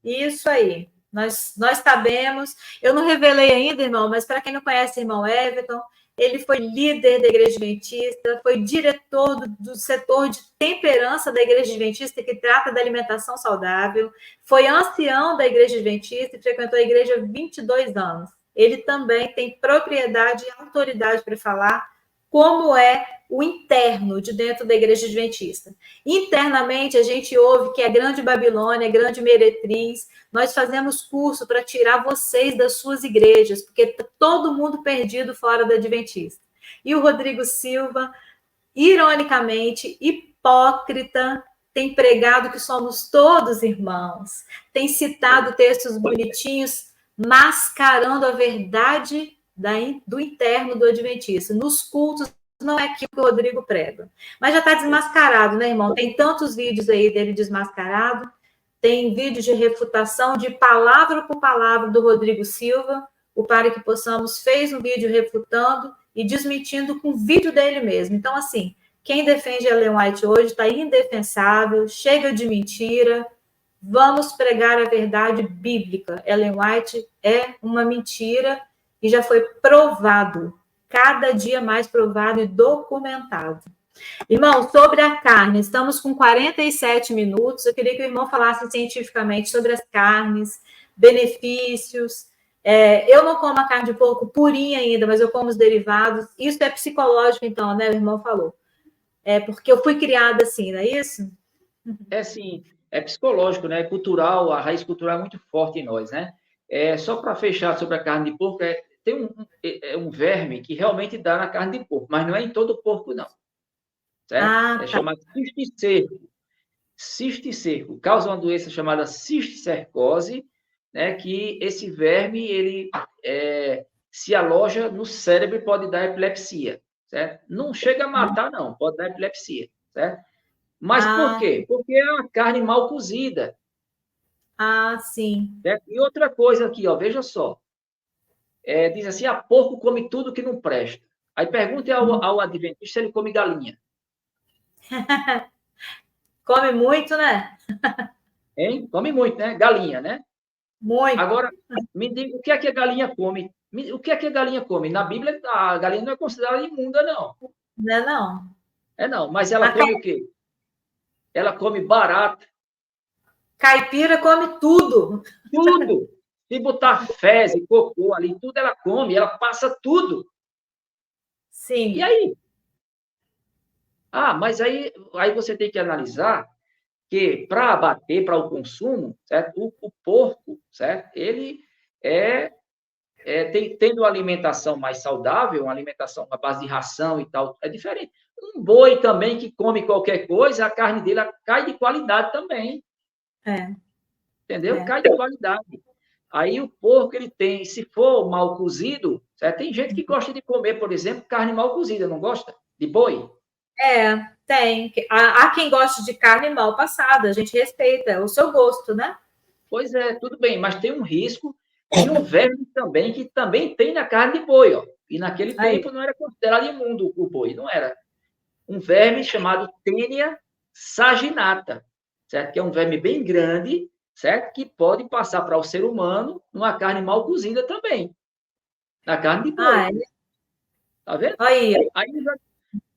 Isso aí. Nós sabemos. Eu não revelei ainda, irmão, mas para quem não conhece o irmão Everton, ele foi líder da Igreja Adventista, foi diretor do setor de temperança da Igreja Adventista, que trata da alimentação saudável, foi ancião da Igreja Adventista e frequentou a igreja há 22 anos. Ele também tem propriedade e autoridade para falar como é o interno de dentro da Igreja Adventista. Internamente, a gente ouve que é grande Babilônia, grande meretriz. Nós fazemos curso para tirar vocês das suas igrejas, porque está todo mundo perdido fora da Adventista. E o Rodrigo Silva, ironicamente, hipócrita, tem pregado que somos todos irmãos, tem citado textos bonitinhos, mascarando a verdade do interno do Adventista. Nos cultos, não é aquilo que o Rodrigo prega. Mas já está desmascarado, né, irmão? Tem tantos vídeos aí dele desmascarado, tem vídeos de refutação de palavra por palavra do Rodrigo Silva. O Para Que Possamos fez um vídeo refutando e desmentindo com o vídeo dele mesmo. Então, assim, quem defende Ellen White hoje está indefensável, chega de mentira. Vamos pregar a verdade bíblica. Ellen White é uma mentira e já foi provado, cada dia mais provado e documentado. Irmão, sobre a carne, estamos com 47 minutos. Eu queria que o irmão falasse cientificamente sobre as carnes, benefícios. Eu não como a carne de porco purinha ainda, mas eu como os derivados. Isso é psicológico, então, né? O irmão falou. Porque eu fui criada assim, não é isso? Sim, é psicológico, né? É cultural, a raiz cultural é muito forte em nós, né? Só para fechar sobre a carne de porco, tem um verme que realmente dá na carne de porco, mas não é em todo o porco, não. Certo? Tá. Chamado cisticerco. Cisticerco causa uma doença chamada cisticercose, né? Que esse verme ele se aloja no cérebro e pode dar epilepsia, certo? Não chega a matar, não, pode dar epilepsia, certo? Mas por quê? Porque é uma carne mal cozida. Sim. Certo? E outra coisa aqui, ó, veja só. Diz assim, porco come tudo que não presta. Aí pergunte ao adventista se ele come galinha. Come muito, né? Hein? Come muito, né? Galinha, né? Muito. Agora, me diga, o que é que a galinha come? O que é que a galinha come? Na Bíblia, a galinha não é considerada imunda, não. Não é, não. Não, mas ela come o quê? Ela come barata. Caipira come tudo. Tudo. Se botar fezes, cocô ali, tudo ela come, ela passa tudo. Sim. E aí? Mas aí você tem que analisar que para abater, para o consumo, certo? O porco, certo? Ele tendo uma alimentação mais saudável, uma alimentação à base de ração e tal, é diferente. Um boi também que come qualquer coisa, a carne dele cai de qualidade também. entendeu? Cai de qualidade. Aí o porco, ele tem, se for mal cozido, certo? Tem gente que gosta de comer, por exemplo, carne mal cozida, não gosta? De boi? Tem. Há quem goste de carne mal passada, a gente respeita, é o seu gosto, né? Pois é, tudo bem, mas tem um risco de um verme também, que também tem na carne de boi, ó. E naquele Aí. tempo não era considerado imundo o boi, não era. Um verme chamado Tênia saginata, certo? Que é um verme bem grande, certo? Que pode passar para o ser humano numa carne mal cozida também, na carne de boi. Tá vendo? Aí. Aí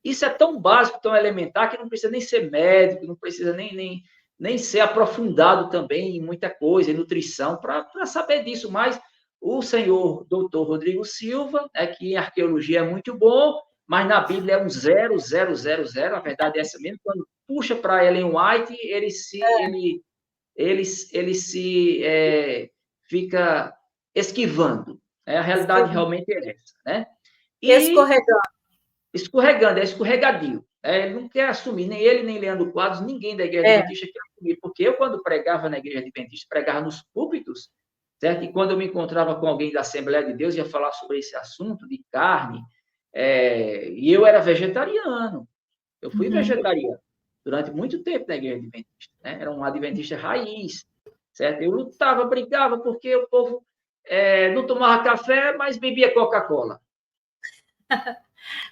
isso é tão básico, tão elementar, que não precisa nem ser médico, não precisa nem ser aprofundado também em muita coisa, em nutrição, para saber disso. Mas o senhor doutor Rodrigo Silva, que em arqueologia é muito bom, mas na Bíblia é um 0000, a verdade é essa mesmo. Quando puxa para Ellen White, ele se fica esquivando. A realidade realmente é essa, né? E escorregando, é escorregadio. Ele não quer assumir, nem ele, nem Leandro Quadros, ninguém da Igreja Adventista quer assumir, porque eu, quando pregava na Igreja Adventista, pregava nos púlpitos, certo? E quando eu me encontrava com alguém da Assembleia de Deus, ia falar sobre esse assunto de carne, e eu era vegetariano, eu fui vegetariano durante muito tempo na Igreja Adventista, né? Era um adventista raiz, certo? Eu lutava, brigava, porque o povo não tomava café, mas bebia Coca-Cola.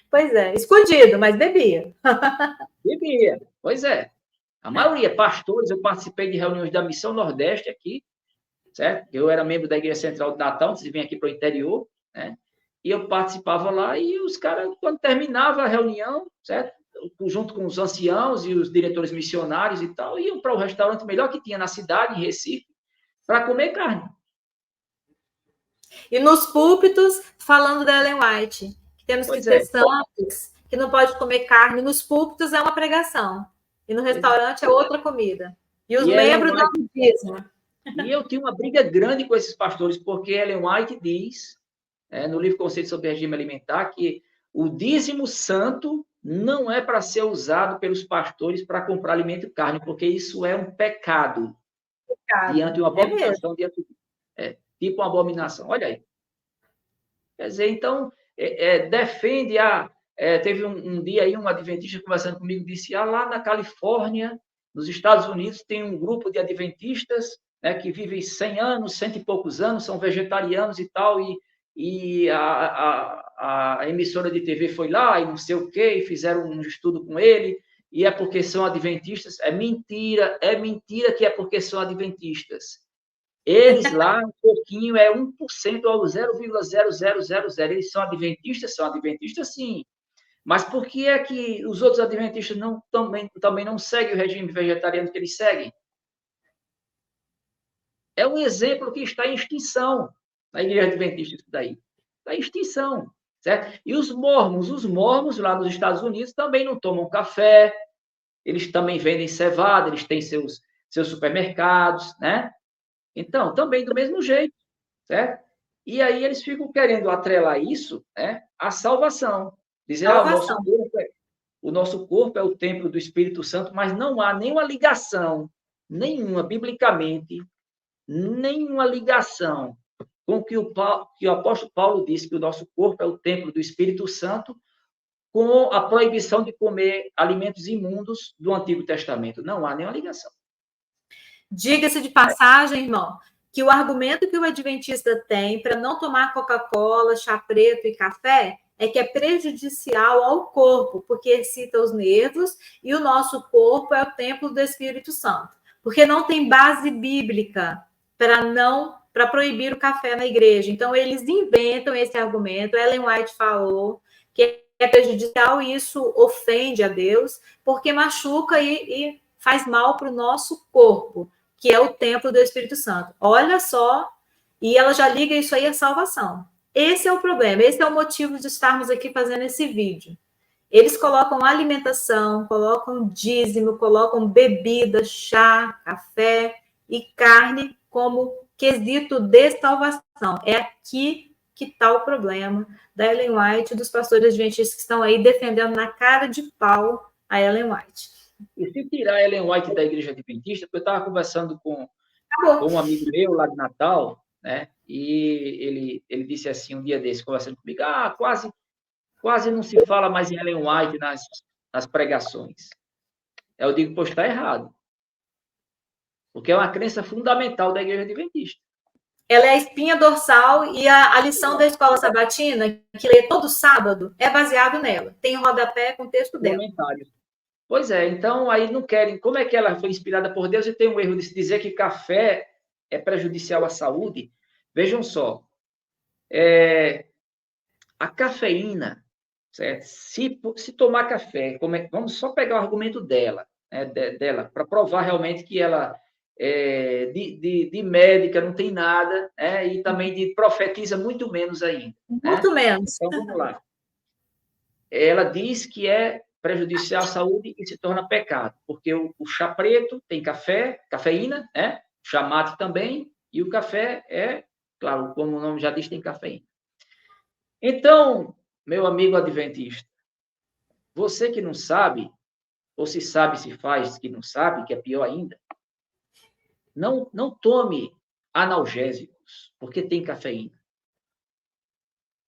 Pois é, escondido, mas bebia. Bebia, pois é. A maioria, pastores, eu participei de reuniões da Missão Nordeste aqui, certo? Eu era membro da Igreja Central de Natal, antes de vir aqui para o interior, né? E eu participava lá e os caras, quando terminava a reunião, certo? Junto com os anciãos e os diretores missionários e tal, iam para o restaurante melhor que tinha na cidade, em Recife, para comer carne. E nos púlpitos, falando da Ellen White, que temos que ser santos, que não pode comer carne. Nos púlpitos é uma pregação. E no restaurante é outra comida. E os membros dão dízimo. E eu tinha uma briga grande com esses pastores, porque Ellen White diz, no livro Conceito sobre Regime Alimentar, que o dízimo santo não é para ser usado pelos pastores para comprar alimento e carne, porque isso é um pecado. Diante de uma abominação, tipo uma abominação. Olha aí. Quer dizer, então, defende teve um dia aí, um adventista conversando comigo, disse, lá na Califórnia, nos Estados Unidos, tem um grupo de adventistas, né, que vivem 100 anos, 100 e poucos anos, são vegetarianos e tal, e a emissora de TV foi lá e não sei o quê, e fizeram um estudo com ele, e é porque são adventistas. É mentira que é porque são adventistas. Eles lá, um pouquinho, 1% ou 0,0000. Eles são adventistas sim. Mas por que é que os outros adventistas também não seguem o regime vegetariano que eles seguem? É um exemplo que está em extinção na Igreja Adventista, isso daí. Está em extinção, certo? E os mormons lá nos Estados Unidos também não tomam café, eles também vendem cevada, eles têm seus supermercados, né? Então, também do mesmo jeito, certo? E aí eles ficam querendo atrelar isso, né, à salvação. Dizer, o nosso corpo é o templo do Espírito Santo, mas não há nenhuma ligação, nenhuma, biblicamente, nenhuma ligação com o que o apóstolo Paulo disse, que o nosso corpo é o templo do Espírito Santo, com a proibição de comer alimentos imundos do Antigo Testamento. Não há nenhuma ligação. Diga-se de passagem, irmão, que o argumento que o adventista tem para não tomar Coca-Cola, chá preto e café é que é prejudicial ao corpo, porque excita os nervos e o nosso corpo é o templo do Espírito Santo. Porque não tem base bíblica para proibir o café na igreja. Então, eles inventam esse argumento. Ellen White falou que é prejudicial e isso ofende a Deus, porque machuca e faz mal para o nosso corpo, que é o templo do Espírito Santo. Olha só, e ela já liga isso aí à salvação. Esse é o problema, esse é o motivo de estarmos aqui fazendo esse vídeo. Eles colocam alimentação, colocam dízimo, colocam bebida, chá, café e carne como quesito de salvação. É aqui que está o problema da Ellen White e dos pastores adventistas que estão aí defendendo na cara de pau a Ellen White. E se tirar a Ellen White da Igreja Adventista, porque eu estava conversando com com um amigo meu lá de Natal, né? E ele disse assim, um dia desse, conversando comigo, quase não se fala mais em Ellen White nas pregações. Eu digo, pois está errado. Porque é uma crença fundamental da Igreja Adventista. Ela é a espinha dorsal e a lição da escola sabatina, que lê todo sábado, é baseado nela. Tem o rodapé com o texto dela. Comentários. Pois é, então aí não querem. Como é que ela foi inspirada por Deus e tem um erro de se dizer que café é prejudicial à saúde? Vejam só, a cafeína, certo? Se tomar café, vamos só pegar o argumento dela, né, dela, para provar realmente que ela de médica não tem nada, né, e também de profetiza muito menos ainda. Muito menos. Então vamos lá. Ela diz que é prejudicial à saúde e se torna pecado, porque o chá preto tem cafeína, né? O chá mate também, e o café claro, como o nome já diz, tem cafeína. Então, meu amigo adventista, você que não sabe, ou se sabe, se faz que não sabe, que é pior ainda, não tome analgésicos, porque tem cafeína.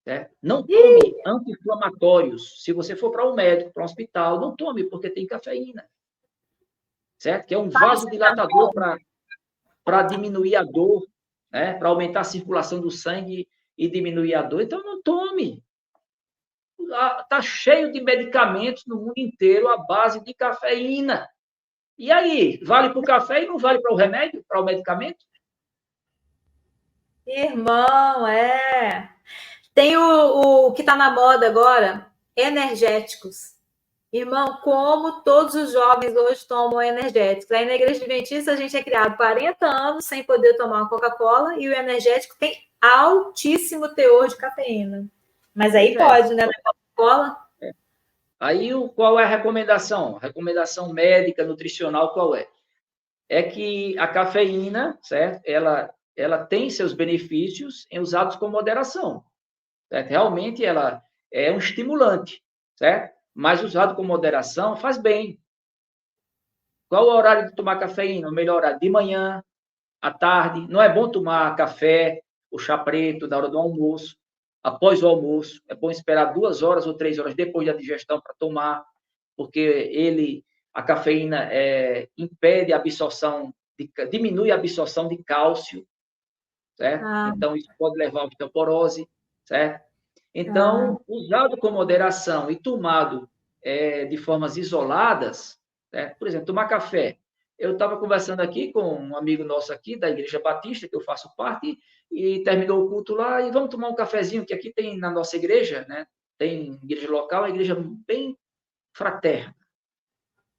Certo? Não tome anti-inflamatórios. Se você for para um médico, para um hospital, não tome, porque tem cafeína. Certo? Que é um vasodilatador para diminuir a dor, né? Para aumentar a circulação do sangue e diminuir a dor. Então, não tome. Está cheio de medicamentos no mundo inteiro à base de cafeína. E aí, vale para o café e não vale para o remédio, para o medicamento? Irmão, Tem o que está na moda agora, energéticos. Irmão, como todos os jovens hoje tomam energéticos. Aí na Igreja Adventista a gente é criado 40 anos sem poder tomar uma Coca-Cola e o energético tem altíssimo teor de cafeína. Mas aí pode, né? Na Coca-Cola. Aí, qual é a recomendação? A recomendação médica, nutricional, qual é? É que a cafeína, certo? Ela tem seus benefícios em usados com moderação. Certo? Realmente, ela é um estimulante, certo? Mas usado com moderação faz bem. Qual o horário de tomar cafeína? O melhor horário? De manhã, à tarde. Não é bom tomar café, o chá preto, na hora do almoço. Após o almoço, é bom esperar 2 horas ou 3 horas depois da digestão para tomar, porque a cafeína impede a absorção, diminui a absorção de cálcio, certo? Então, isso pode levar à osteoporose, certo? Então, usado com moderação e tomado de formas isoladas, certo? Por exemplo, tomar café. Eu estava conversando aqui com um amigo nosso aqui, da Igreja Batista, que eu faço parte, e terminou o culto lá, e vamos tomar um cafezinho, que aqui tem na nossa igreja, né? Tem igreja local, uma igreja bem fraterna.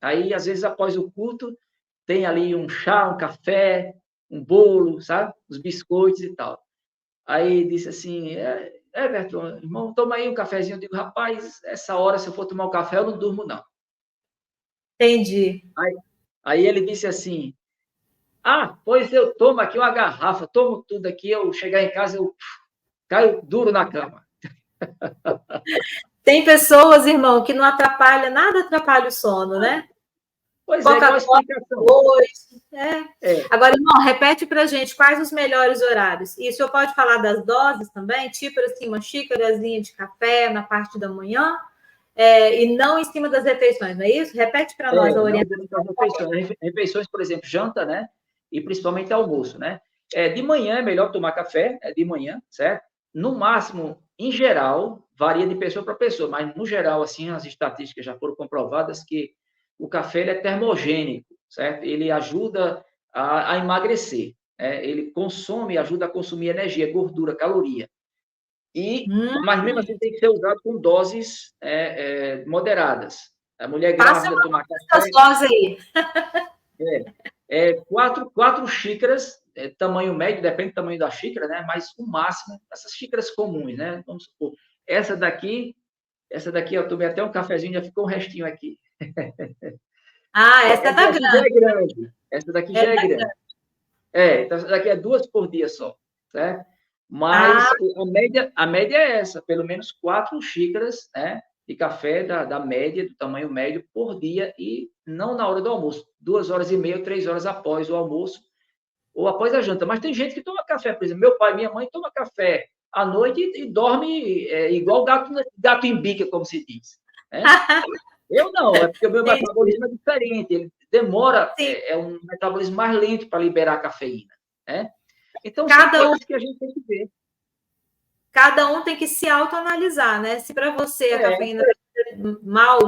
Aí, às vezes, após o culto, tem ali um chá, um café, um bolo, sabe? Os biscoitos e tal. Aí disse assim, Everton, irmão, toma aí um cafezinho. Eu digo, rapaz, essa hora, se eu for tomar um café, eu não durmo, não. Entendi. Aí ele disse assim, pois eu tomo aqui uma garrafa, tomo tudo aqui, eu chegar em casa, eu caio duro na cama. Tem pessoas, irmão, que não atrapalha, nada atrapalha o sono, né? Pois é, qual a explicação? Agora, irmão, repete para a gente quais os melhores horários. E o senhor pode falar das doses também? Tipo assim, uma xícarazinha de café na parte da manhã e não em cima das refeições, não é isso? Repete para nós a orientação. Refeições, por exemplo, janta, né? E principalmente almoço, né? De manhã é melhor tomar café, de manhã, certo? No máximo, em geral, varia de pessoa para pessoa, mas no geral, assim, as estatísticas já foram comprovadas que o café ele é termogênico, certo? Ele ajuda a emagrecer, ele ajuda a consumir energia, gordura, caloria. Mas mesmo assim tem que ser usado com doses moderadas. A mulher grávida tomar café. Doses aí. 4 xícaras, tamanho médio, depende do tamanho da xícara, né? Mas o máximo, essas xícaras comuns, né? Vamos supor, essa daqui, eu tomei até um cafezinho, já ficou um restinho aqui. Essa tá grande. Já é grande. Essa daqui já é grande. Então essa daqui é 2 por dia só, certo? Mas a média é essa, pelo menos 4 xícaras, né, de café da média, do tamanho médio, por dia, e não na hora do almoço. 2 horas e meia, 3 horas após o almoço, ou após a janta. Mas tem gente que toma café, por exemplo, meu pai e minha mãe tomam café à noite e dorme igual gato em bica, como se diz. Né? Eu não, é porque o meu metabolismo é diferente, ele demora, é um metabolismo mais lento para liberar a cafeína. Né? Então, são coisas que a gente tem que ver. Cada um tem que se autoanalisar, né? Se para você a cafeína mal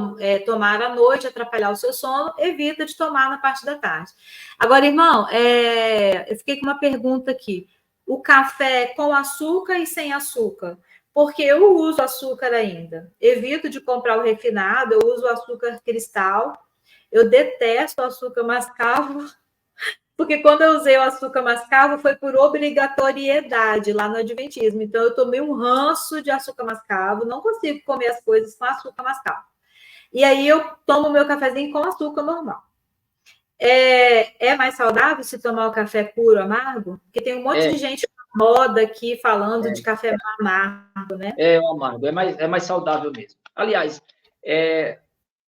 tomar à noite, atrapalhar o seu sono, evita de tomar na parte da tarde. Agora, irmão, eu fiquei com uma pergunta aqui. O café com açúcar e sem açúcar? Porque eu uso açúcar ainda. Evito de comprar o refinado, eu uso o açúcar cristal. Eu detesto o açúcar mascavo. Porque quando eu usei o açúcar mascavo foi por obrigatoriedade lá no Adventismo. Então, eu tomei um ranço de açúcar mascavo, não consigo comer as coisas com açúcar mascavo. E aí, eu tomo meu cafezinho com açúcar normal. É mais saudável se tomar o café puro, amargo? Porque tem um monte de gente na moda aqui falando de café amargo, né? O amargo, é mais saudável mesmo. Aliás,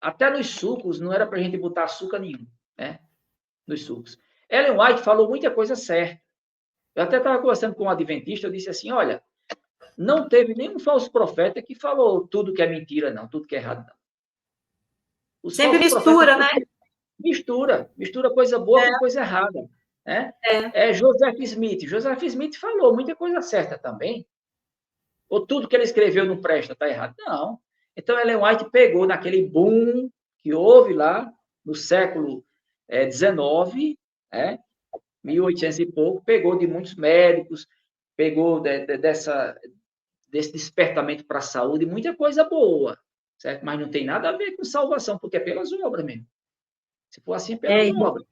até nos sucos não era para a gente botar açúcar nenhum, né? Nos sucos. Ellen White falou muita coisa certa. Eu até estava conversando com um adventista, eu disse assim, olha, não teve nenhum falso profeta que falou tudo que é mentira, não, tudo que é errado, não. Os sempre mistura, né? Mistura coisa boa com coisa errada. Né? Joseph Smith falou muita coisa certa também. Ou tudo que ele escreveu não presta, está errado. Não. Então, Ellen White pegou naquele boom que houve lá no século XIX, 1800 e pouco, pegou de muitos médicos, pegou desse despertamento para a saúde, muita coisa boa, certo? Mas não tem nada a ver com salvação, porque é pelas obras mesmo. Se for assim, é pelas obras,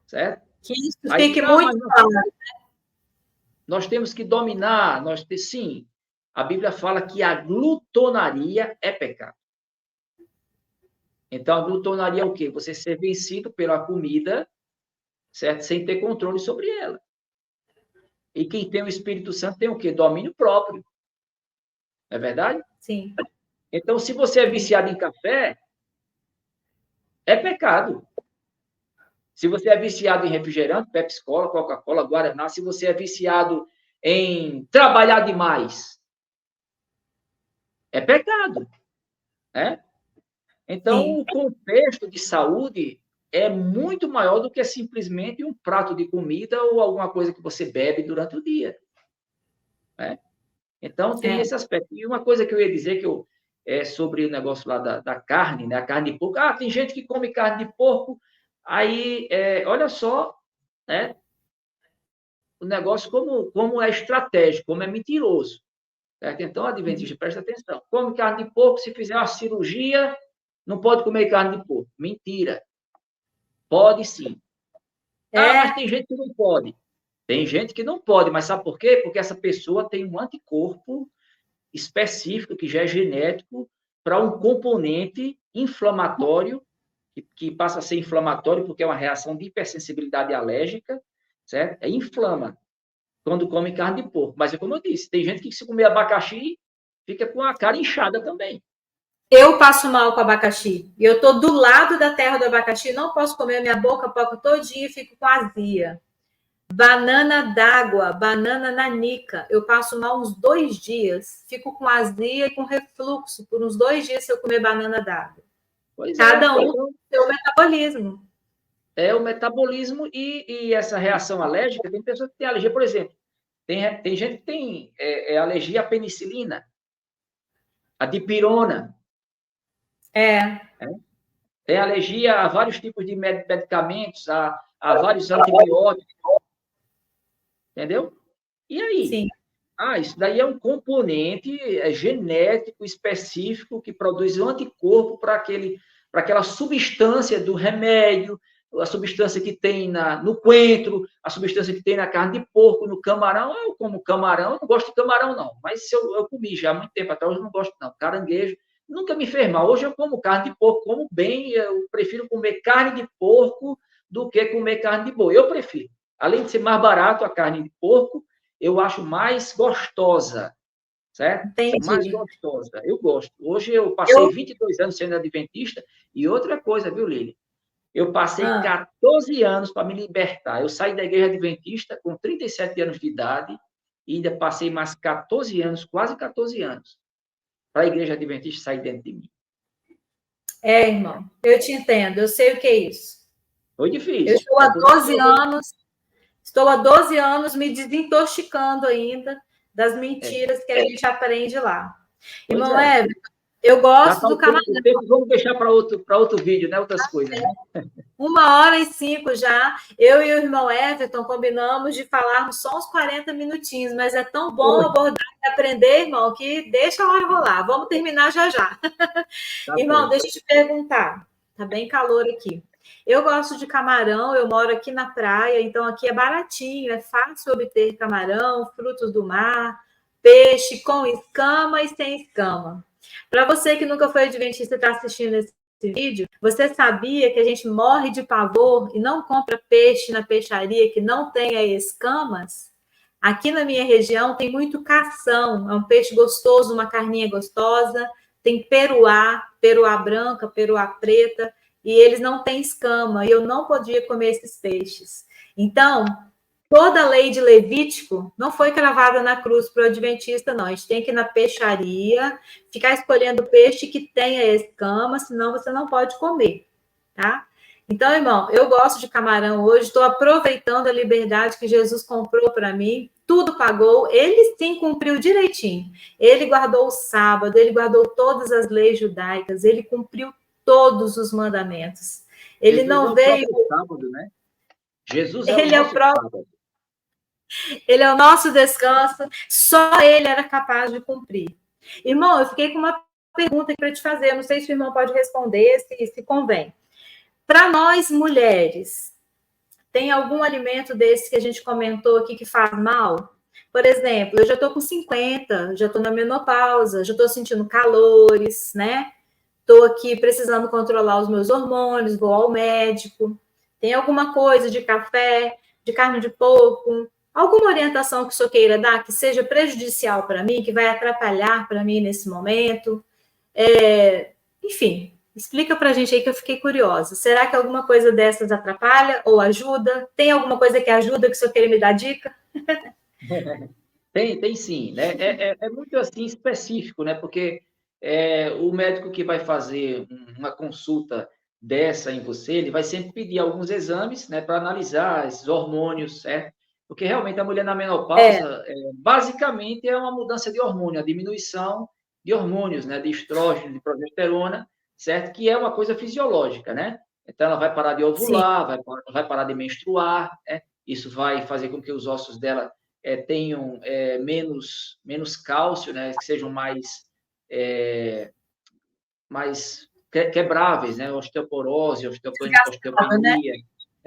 certo? Que isso fique muito claro. Nós temos que dominar, sim, a Bíblia fala que a glutonaria é pecado. Então, a glutonaria é o quê? Você ser vencido pela comida, certo? Sem ter controle sobre ela. E quem tem o Espírito Santo tem o quê? Domínio próprio. Não é verdade? Sim. Então, se você é viciado em café, é pecado. Se você é viciado em refrigerante, Pepsi Cola, Coca-Cola, Guaraná, se você é viciado em trabalhar demais, é pecado. Né? Então, sim, o contexto de saúde é muito maior do que simplesmente um prato de comida ou alguma coisa que você bebe durante o dia. Né? Então, tem esse aspecto. E uma coisa que eu ia dizer sobre o negócio lá da carne, né? A carne de porco. Tem gente que come carne de porco, aí, olha só, né? O negócio como é estratégico, como é mentiroso. Certo? Então, adventista, presta atenção. Come carne de porco, se fizer uma cirurgia, não pode comer carne de porco. Mentira. Pode sim. Mas tem gente que não pode. Tem gente que não pode, mas sabe por quê? Porque essa pessoa tem um anticorpo específico, que já é genético, para um componente inflamatório, que passa a ser inflamatório porque é uma reação de hipersensibilidade alérgica, certo? Inflama quando come carne de porco. Mas é como eu disse, tem gente que se comer abacaxi, fica com a cara inchada também. Eu passo mal com abacaxi. E eu estou do lado da terra do abacaxi, não posso comer, minha boca poca todinha e fico com azia. Banana d'água, banana nanica. Eu passo mal uns 2 dias. Fico com azia e com refluxo por uns 2 dias se eu comer banana d'água. Cada um tem o seu metabolismo. O metabolismo e essa reação alérgica. Tem pessoas que têm alergia, por exemplo. Tem gente que tem alergia à penicilina, à dipirona. Tem alergia a vários tipos de medicamentos, a vários antibióticos. Entendeu? E aí? Sim. Isso daí é um componente genético específico que produz um anticorpo para aquela substância do remédio, a substância que tem no coentro, a substância que tem na carne de porco, no camarão. Eu como camarão, eu não gosto de camarão, não. Mas eu comi já há muito tempo atrás, eu não gosto, não. Caranguejo, nunca me fez mal. Hoje eu como carne de porco, como bem, eu prefiro comer carne de porco do que comer carne de boi. Eu prefiro. Além de ser mais barato a carne de porco, eu acho mais gostosa, certo? Entendi. Mais gostosa. Eu gosto. Hoje eu passei 22 anos sendo adventista e outra coisa, viu, Lili? Eu passei 14 anos para me libertar. Eu saí da igreja adventista com 37 anos de idade e ainda passei mais 14 anos, quase 14 anos, para a igreja adventista sair dentro de mim. Irmão, eu te entendo, eu sei o que é isso. Foi difícil. Eu estou há 12 anos me desintoxicando ainda das mentiras que a gente aprende lá. Irmão Everton, eu gosto do camarão. Vamos deixar para outro vídeo, né? Outras coisas, né? 1h05 já. Eu e o irmão Everton combinamos de falarmos só uns 40 minutinhos, mas é tão bom abordar e aprender, irmão, que deixa a hora rolar. Vamos terminar já já. Irmão, deixa eu te perguntar. Tá bem calor aqui. Eu gosto de camarão, eu moro aqui na praia, então aqui é baratinho, é fácil obter camarão, frutos do mar, peixe com escama e sem escama. Para você que nunca foi adventista e está assistindo esse vídeo, você sabia que a gente morre de pavor e não compra peixe na peixaria que não tenha escamas? Aqui na minha região tem muito cação, é um peixe gostoso, uma carninha gostosa, tem peruá branca, peruá preta, e eles não têm escama, e eu não podia comer esses peixes. Então, toda a lei de Levítico não foi cravada na cruz para o adventista, não. A gente tem que ir na peixaria, ficar escolhendo peixe que tenha escama, senão você não pode comer, tá? Então, irmão, eu gosto de camarão hoje, estou aproveitando a liberdade que Jesus comprou para mim, tudo pagou, ele sim cumpriu direitinho. Ele guardou o sábado, ele guardou todas as leis judaicas, ele cumpriu todos os mandamentos. Ele Jesus não veio. Sábado, né? Jesus ele é o próprio. Sábado. Ele é o nosso descanso, só ele era capaz de cumprir. Irmão, eu fiquei com uma pergunta para te fazer, eu não sei se o irmão pode responder, se convém. Para nós mulheres, tem algum alimento desse que a gente comentou aqui que faz mal? Por exemplo, eu já estou com 50, já estou na menopausa, já estou sentindo calores, né? Estou aqui precisando controlar os meus hormônios, vou ao médico. Tem alguma coisa de café, de carne de porco, alguma orientação que o senhor queira dar que seja prejudicial para mim, que vai atrapalhar para mim nesse momento? Enfim, explica para a gente aí que eu fiquei curiosa. Será que alguma coisa dessas atrapalha ou ajuda? Tem alguma coisa que ajuda que o senhor queira me dar dica? Tem sim, né? É muito assim específico, né? Porque o médico que vai fazer uma consulta dessa em você, ele vai sempre pedir alguns exames, né, para analisar esses hormônios, certo? Porque realmente a mulher na menopausa, basicamente, é uma mudança de hormônio, a diminuição de hormônios, né, de estrógeno, de progesterona, certo? Que é uma coisa fisiológica, né? Então, ela vai parar de ovular, vai parar de menstruar, né? Isso vai fazer com que os ossos dela tenham menos cálcio, né? Que sejam mais quebráveis, né? Osteoporose, osteopenia,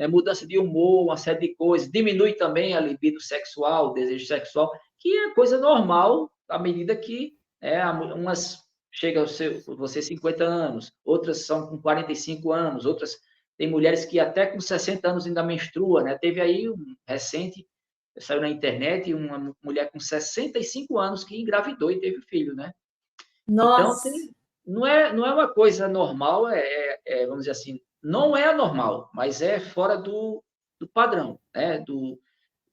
mudança de humor, uma série de coisas. Diminui também a libido sexual, o desejo sexual, que é coisa normal à medida que umas chegam a você 50 anos, outras são com 45 anos, outras tem mulheres que até com 60 anos ainda menstrua, né? Teve aí um recente, saiu na internet, uma mulher com 65 anos que engravidou e teve filho, né? Nossa. Então, não é uma coisa normal, vamos dizer assim, não é anormal, mas é fora do padrão, né?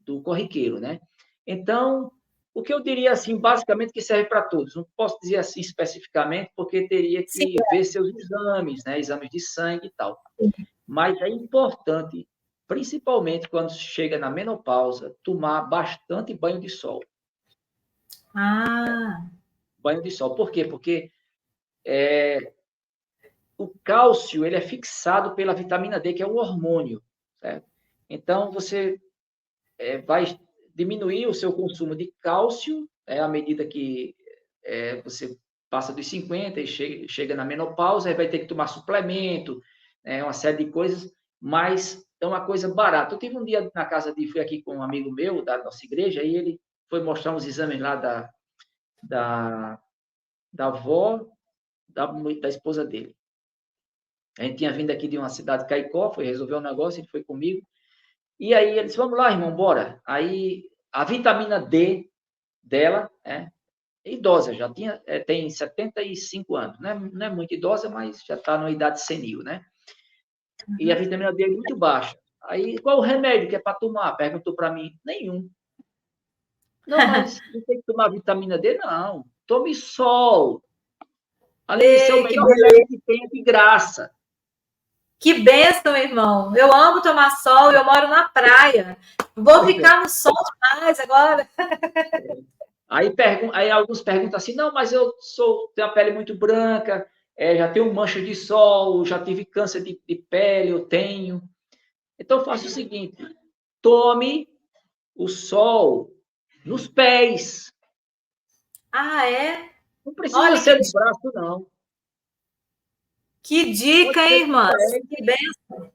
Do corriqueiro, né? Então, o que eu diria, assim, basicamente, que serve para todos. Não posso dizer assim especificamente, porque teria que ver seus exames, né? Exames de sangue e tal. Mas é importante, principalmente quando chega na menopausa, tomar bastante banho de sol. Banho de sol. Por quê? Porque o cálcio ele é fixado pela vitamina D, que é um hormônio, certo? Então, você vai diminuir o seu consumo de cálcio à medida que você passa dos 50 e chega na menopausa, aí vai ter que tomar suplemento, uma série de coisas, mas é uma coisa barata. Eu tive um dia na casa fui aqui com um amigo meu da nossa igreja, e ele foi mostrar uns exames lá da avó da esposa dele. A gente tinha vindo aqui de uma cidade de Caicó, foi resolver um negócio, ele foi comigo. E aí ele disse, vamos lá, irmão, bora. Aí a vitamina D dela, idosa, já tem 75 anos, né? Não é muito idosa, mas já está numa idade senil, né? e a vitamina D é muito baixa. Aí, qual o remédio que é para tomar? Perguntou para mim. Nenhum. Não, mas não tem que tomar vitamina D? Não. Tome sol. Além de ser o Ei, que melhor remédio que tem, é de graça. Que bênção, irmão. Eu amo tomar sol, eu moro na praia. Vou ficar no sol demais agora. Aí alguns perguntam assim, não, mas eu tenho a pele muito branca, já tenho mancha de sol, já tive câncer de pele, eu tenho. Então, faça o seguinte, tome o sol nos pés. Ah, é? Não precisa Olha ser no braço, não. que dica, Pode ser hein, nos irmãs? pés. Que bênção.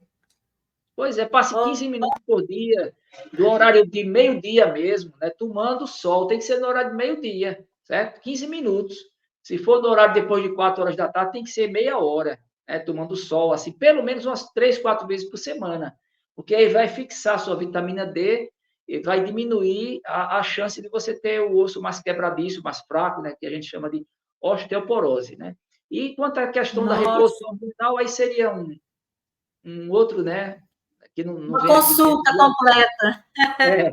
Pois é, passe 15 minutos por dia, do horário de meio-dia mesmo, né? Tomando sol, tem que ser no horário de meio-dia, certo? 15 minutos. Se for no horário depois de 4 horas da tarde, tem que ser meia hora, né? Tomando sol, assim, pelo menos umas 3, 4 vezes por semana. Porque aí vai fixar a sua vitamina D e vai diminuir a chance de você ter o osso mais quebradiço, mais fraco, né? Que a gente chama de osteoporose, né? E quanto à questão da Nossa, reposição abdominal, aí seria um outro, né? Que não uma vem aqui no tempo consulta de hoje. completa. É,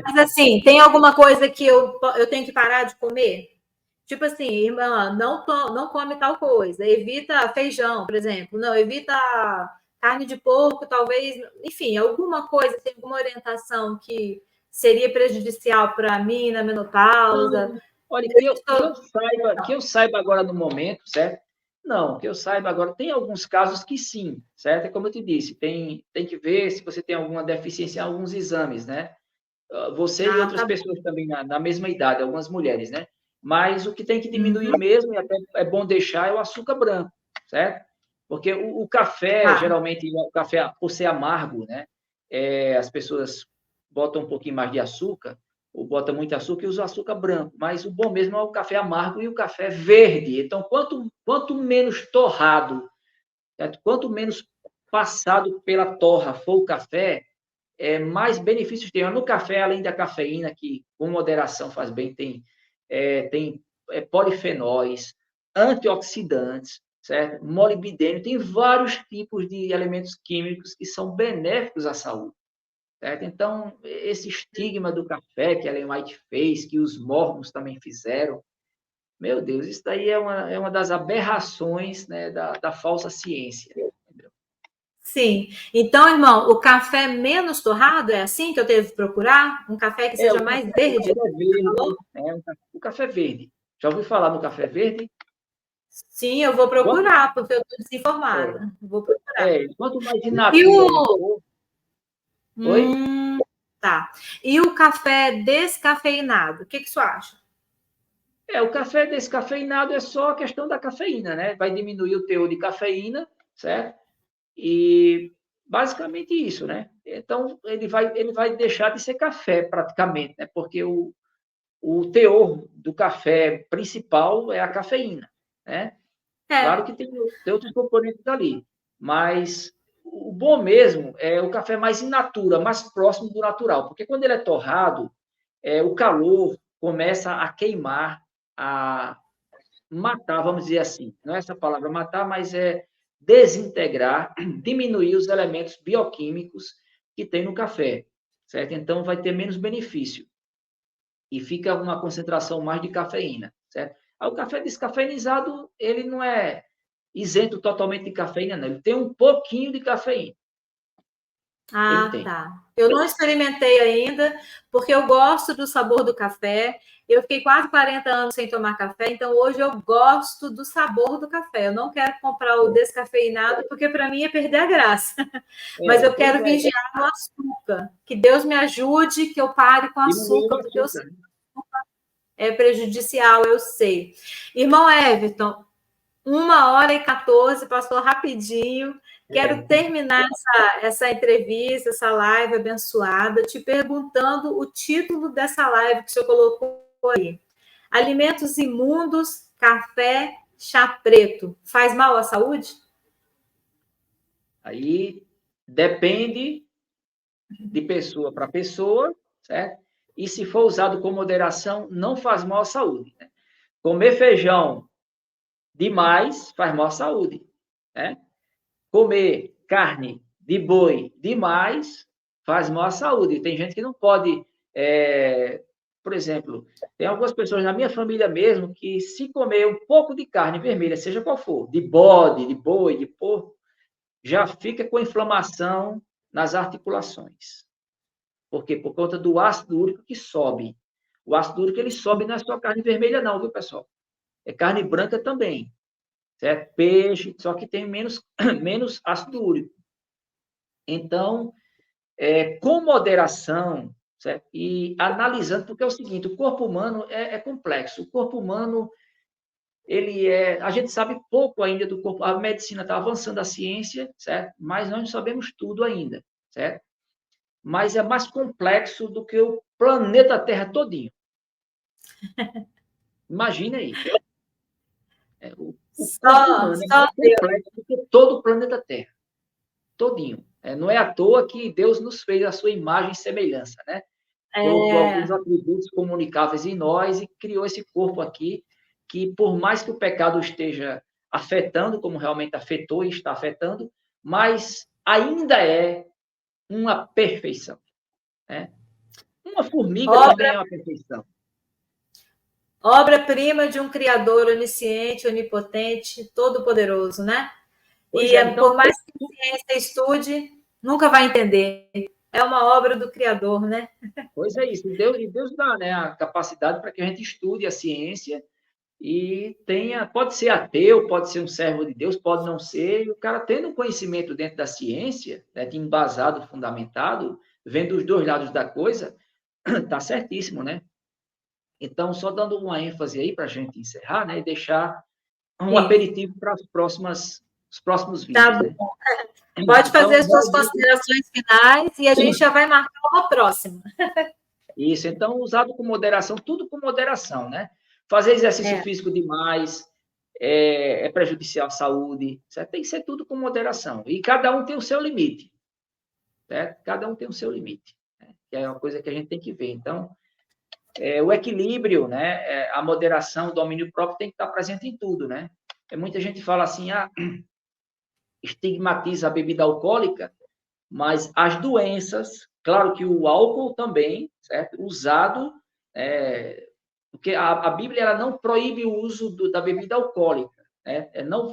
Mas assim, tem alguma coisa que eu tenho que parar de comer? Tipo assim, irmã, não come tal coisa, evita feijão, por exemplo, não, evita carne de porco, talvez, enfim, alguma coisa, tem alguma orientação que seria prejudicial para mim na menopausa. não, olha, Eu que eu saiba agora no momento, certo? Não, que eu saiba agora, tem alguns casos que sim, certo? É como eu te disse, tem que ver se você tem alguma deficiência em alguns exames, né? Você e outras tá bom. pessoas também na mesma idade, algumas mulheres, né? Mas o que tem que diminuir Uhum, mesmo, e até é bom deixar, é o açúcar branco, certo? Porque o café, tá. geralmente, o café, por ser amargo, né? As pessoas botam um pouquinho mais de açúcar, ou botam muito açúcar e usam açúcar branco. Mas o bom mesmo é o café amargo e o café verde. Então, quanto menos torrado, certo? Quanto menos passado pela torra for o café, mais benefícios tem. No café, além da cafeína, que com moderação faz bem, tem polifenóis, antioxidantes, certo? Molibdênio, tem vários tipos de elementos químicos que são benéficos à saúde, certo? Então, esse estigma do café que a Ellen White fez, que os mormons também fizeram, meu Deus, isso daí é uma das aberrações, né, da falsa ciência. Sim. Então, irmão, o café menos torrado é assim que eu devo procurar? Um café que seja mais O verde? café verde, né? O café verde. Já ouviu falar no café verde? Sim, eu vou Quanto, procurar, porque eu estou é, desinformada. Vou procurar. quanto mais in E natura ele o. for, oi? Hum, tá. E o café descafeinado? O que, que você acha? O café descafeinado é só a questão da cafeína, né? Vai diminuir o teor de cafeína, certo? E basicamente isso, né? Então, ele vai deixar de ser café praticamente, né? Porque o teor do café principal é a cafeína, né? Claro É. que tem outros componentes ali, mas o bom mesmo é o café mais in natura, mais próximo do natural, porque quando ele é torrado, o calor começa a queimar, a matar, vamos dizer assim, não é essa palavra matar, mas é desintegrar, diminuir os elementos bioquímicos que tem no café, certo? Então vai ter menos benefício e fica uma concentração mais de cafeína, certo? Aí o café descafeinizado, ele não é isento totalmente de cafeína, não. Ele tem um pouquinho de cafeína. Ele Ah, tem. tá. Eu não experimentei ainda, porque eu gosto do sabor do café. Eu fiquei quase 40 anos sem tomar café, então hoje eu gosto do sabor do café. Eu não quero comprar o descafeinado, porque para mim é perder a graça. Mas eu Pois quero vigiar no açúcar. Que Deus me ajude, que eu pare com diminuiu o açúcar, porque eu sei açúcar. que é prejudicial, eu sei. Irmão Everton, 1h14, passou rapidinho. Quero terminar essa entrevista, essa live abençoada, te perguntando o título dessa live que o senhor colocou aí. Alimentos imundos, café, chá preto. Faz mal à saúde? Aí depende de pessoa para pessoa, certo? E se for usado com moderação, não faz mal à saúde, né? Comer feijão demais faz mal à saúde, né? Comer carne de boi demais faz mal à saúde. Tem gente que não pode, por exemplo, tem algumas pessoas na minha família mesmo que se comer um pouco de carne vermelha, seja qual for, de bode, de boi, de porco, já fica com inflamação nas articulações. Por quê? Por conta do ácido úrico que sobe. O ácido úrico, ele sobe, não é só carne vermelha não, viu, pessoal? É carne branca também, certo? Peixe, só que tem menos ácido úrico. Então, com moderação, certo? E analisando, porque é o seguinte, o corpo humano é complexo. O corpo humano, a gente sabe pouco ainda do corpo, a medicina está avançando, a ciência, certo? Mas nós não sabemos tudo ainda, certo? Mas é mais complexo do que o planeta Terra todinho. Imagina aí. O corpo humano é mais complexo do que todo o planeta Terra. Todinho. Não é à toa que Deus nos fez a sua imagem e semelhança, né? Colocou alguns atributos comunicáveis em nós e criou esse corpo aqui, que por mais que o pecado esteja afetando, como realmente afetou e está afetando, mas ainda é uma perfeição. Né? Uma formiga também é uma perfeição. Obra-prima de um Criador onisciente, onipotente, todo-poderoso, né? Então, por mais que a ciência estude, nunca vai entender. É uma obra do Criador, né? Pois é isso. Deus dá, né, a capacidade para que a gente estude a ciência e pode ser ateu, pode ser um servo de Deus, pode não ser, e o cara tendo um conhecimento dentro da ciência, né, embasado, fundamentado, vendo os dois lados da coisa, tá certíssimo, né? Então, só dando uma ênfase aí para a gente encerrar, né, e deixar um aperitivo para os próximos vídeos. Tá bom. Né? Pode fazer as suas considerações finais e a gente já vai marcar uma próxima. Isso, então, usado com moderação, tudo com moderação, né? Fazer exercício físico demais é prejudicial à saúde, certo? Tem que ser tudo com moderação. E cada um tem o seu limite, certo? Cada um tem o seu limite, né? Que é uma coisa que a gente tem que ver. Então, o equilíbrio, né? A moderação, o domínio próprio tem que estar presente em tudo, né? Muita gente fala assim, estigmatiza a bebida alcoólica, mas as doenças, claro que o álcool também, certo? Usado, porque a Bíblia ela não proíbe o uso da bebida alcoólica, né? Não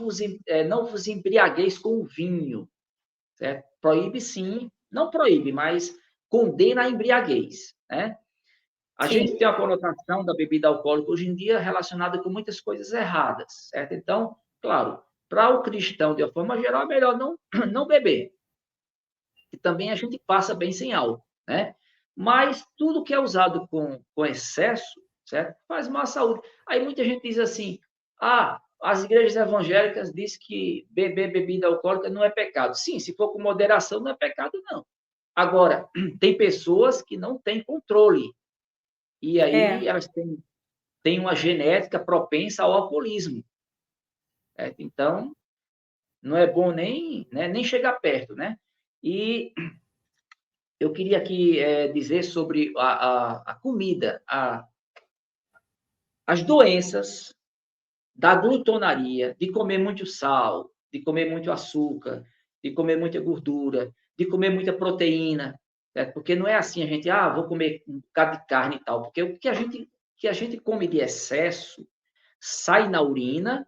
vos embriagueis com o vinho, certo? Proíbe sim, não proíbe, mas condena a embriaguez, né? A gente tem a conotação da bebida alcoólica hoje em dia relacionada com muitas coisas erradas, certo? Então, claro, para o cristão, de uma forma geral, é melhor não beber. E também a gente passa bem sem álcool, né? Mas tudo que é usado com excesso, certo? Faz mal à saúde. Aí muita gente diz assim, as igrejas evangélicas dizem que beber bebida alcoólica não é pecado. Sim, se for com moderação, não é pecado, não. Agora, tem pessoas que não têm controle. E aí elas têm uma genética propensa ao alcoolismo. Certo? Então, não é bom nem chegar perto, né? E eu queria aqui dizer sobre a comida, as doenças da glutonaria, de comer muito sal, de comer muito açúcar, de comer muita gordura, de comer muita proteína, certo? Porque não é assim a gente, vou comer um bocado de carne e tal, porque o que a gente come de excesso sai na urina,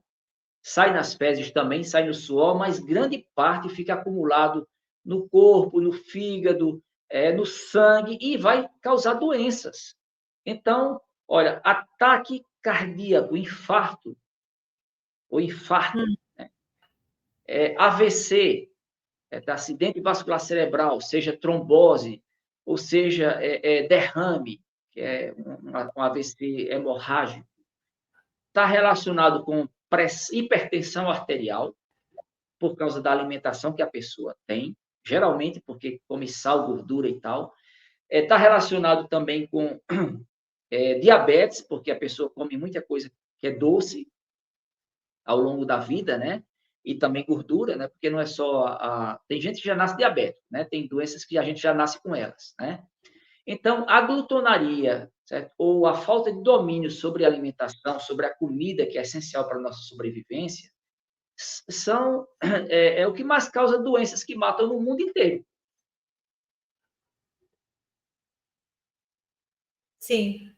sai nas fezes também, sai no suor, mas grande parte fica acumulado no corpo, no fígado, no sangue e vai causar doenças. Então, olha, ataque cardíaco, infarto, né? AVC, acidente vascular cerebral, seja trombose, ou seja, derrame, que é um AVC hemorrágico, está relacionado com hipertensão arterial, por causa da alimentação que a pessoa tem, geralmente porque come sal, gordura e tal. Está relacionado também com diabetes, porque a pessoa come muita coisa que é doce ao longo da vida, né? E também gordura, né? Porque não é só tem gente que já nasce diabético, né? Tem doenças que a gente já nasce com elas, né? Então, a glutonaria, certo? Ou a falta de domínio sobre a alimentação, sobre a comida, que é essencial para a nossa sobrevivência, são o que mais causa doenças que matam no mundo inteiro. Sim.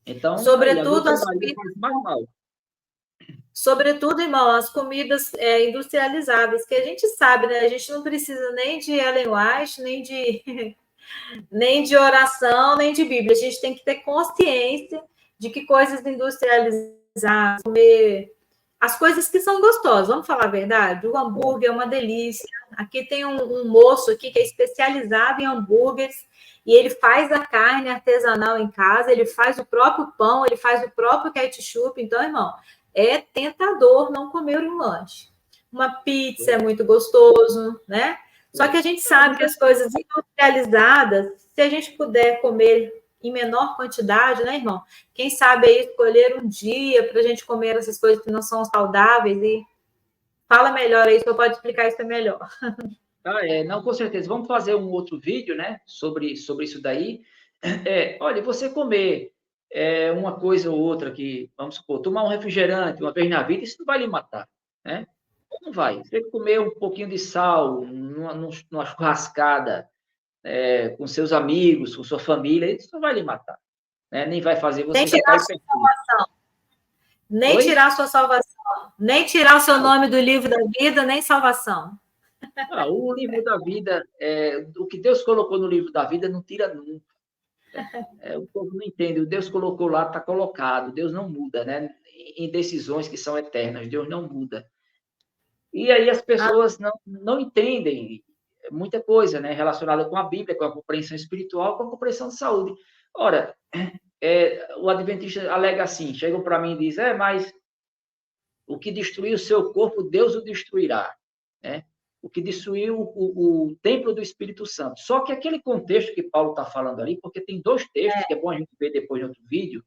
Então, tá aí, a Sobretudo as gluconaria faz mais mal. Sobretudo, irmão, as comidas industrializadas, que a gente sabe, né? A gente não precisa nem de Ellen White, nem de oração, nem de Bíblia. A gente tem que ter consciência de que coisas industrializadas, comer as coisas que são gostosas, vamos falar a verdade? O hambúrguer é uma delícia. Aqui tem um moço aqui que é especializado em hambúrgueres e ele faz a carne artesanal em casa, ele faz o próprio pão, ele faz o próprio ketchup. Então, irmão, é tentador não comer um lanche. Uma pizza é muito gostoso, né? Só que a gente sabe que as coisas industrializadas, se a gente puder comer em menor quantidade, né, irmão? Quem sabe aí escolher um dia para a gente comer essas coisas que não são saudáveis e fala melhor aí, você pode explicar isso melhor. Não, com certeza. Vamos fazer um outro vídeo, né, sobre isso daí. Olha, você comer uma coisa ou outra que, vamos supor, tomar um refrigerante uma vez na vida, isso não vai lhe matar, né? Não vai. Você comer um pouquinho de sal numa churrascada com seus amigos, com sua família, isso não vai lhe matar, né? Nem vai fazer você ficar hipertenso. Nem tirar sua salvação. Nem tirar o seu nome do livro da vida, nem salvação. O livro da vida, o que Deus colocou no livro da vida, não tira nunca. O povo não entende. O Deus colocou lá, está colocado. Deus não muda, né? Em decisões que são eternas, Deus não muda. E aí as pessoas não entendem muita coisa, né? Relacionada com a Bíblia, com a compreensão espiritual, com a compreensão de saúde. Ora, o adventista alega assim, chegam para mim e dizem, mas o que destruir o seu corpo, Deus o destruirá, né? O que destruiu o templo do Espírito Santo. Só que aquele contexto que Paulo está falando ali, porque tem dois textos, que é bom a gente ver depois em outro vídeo,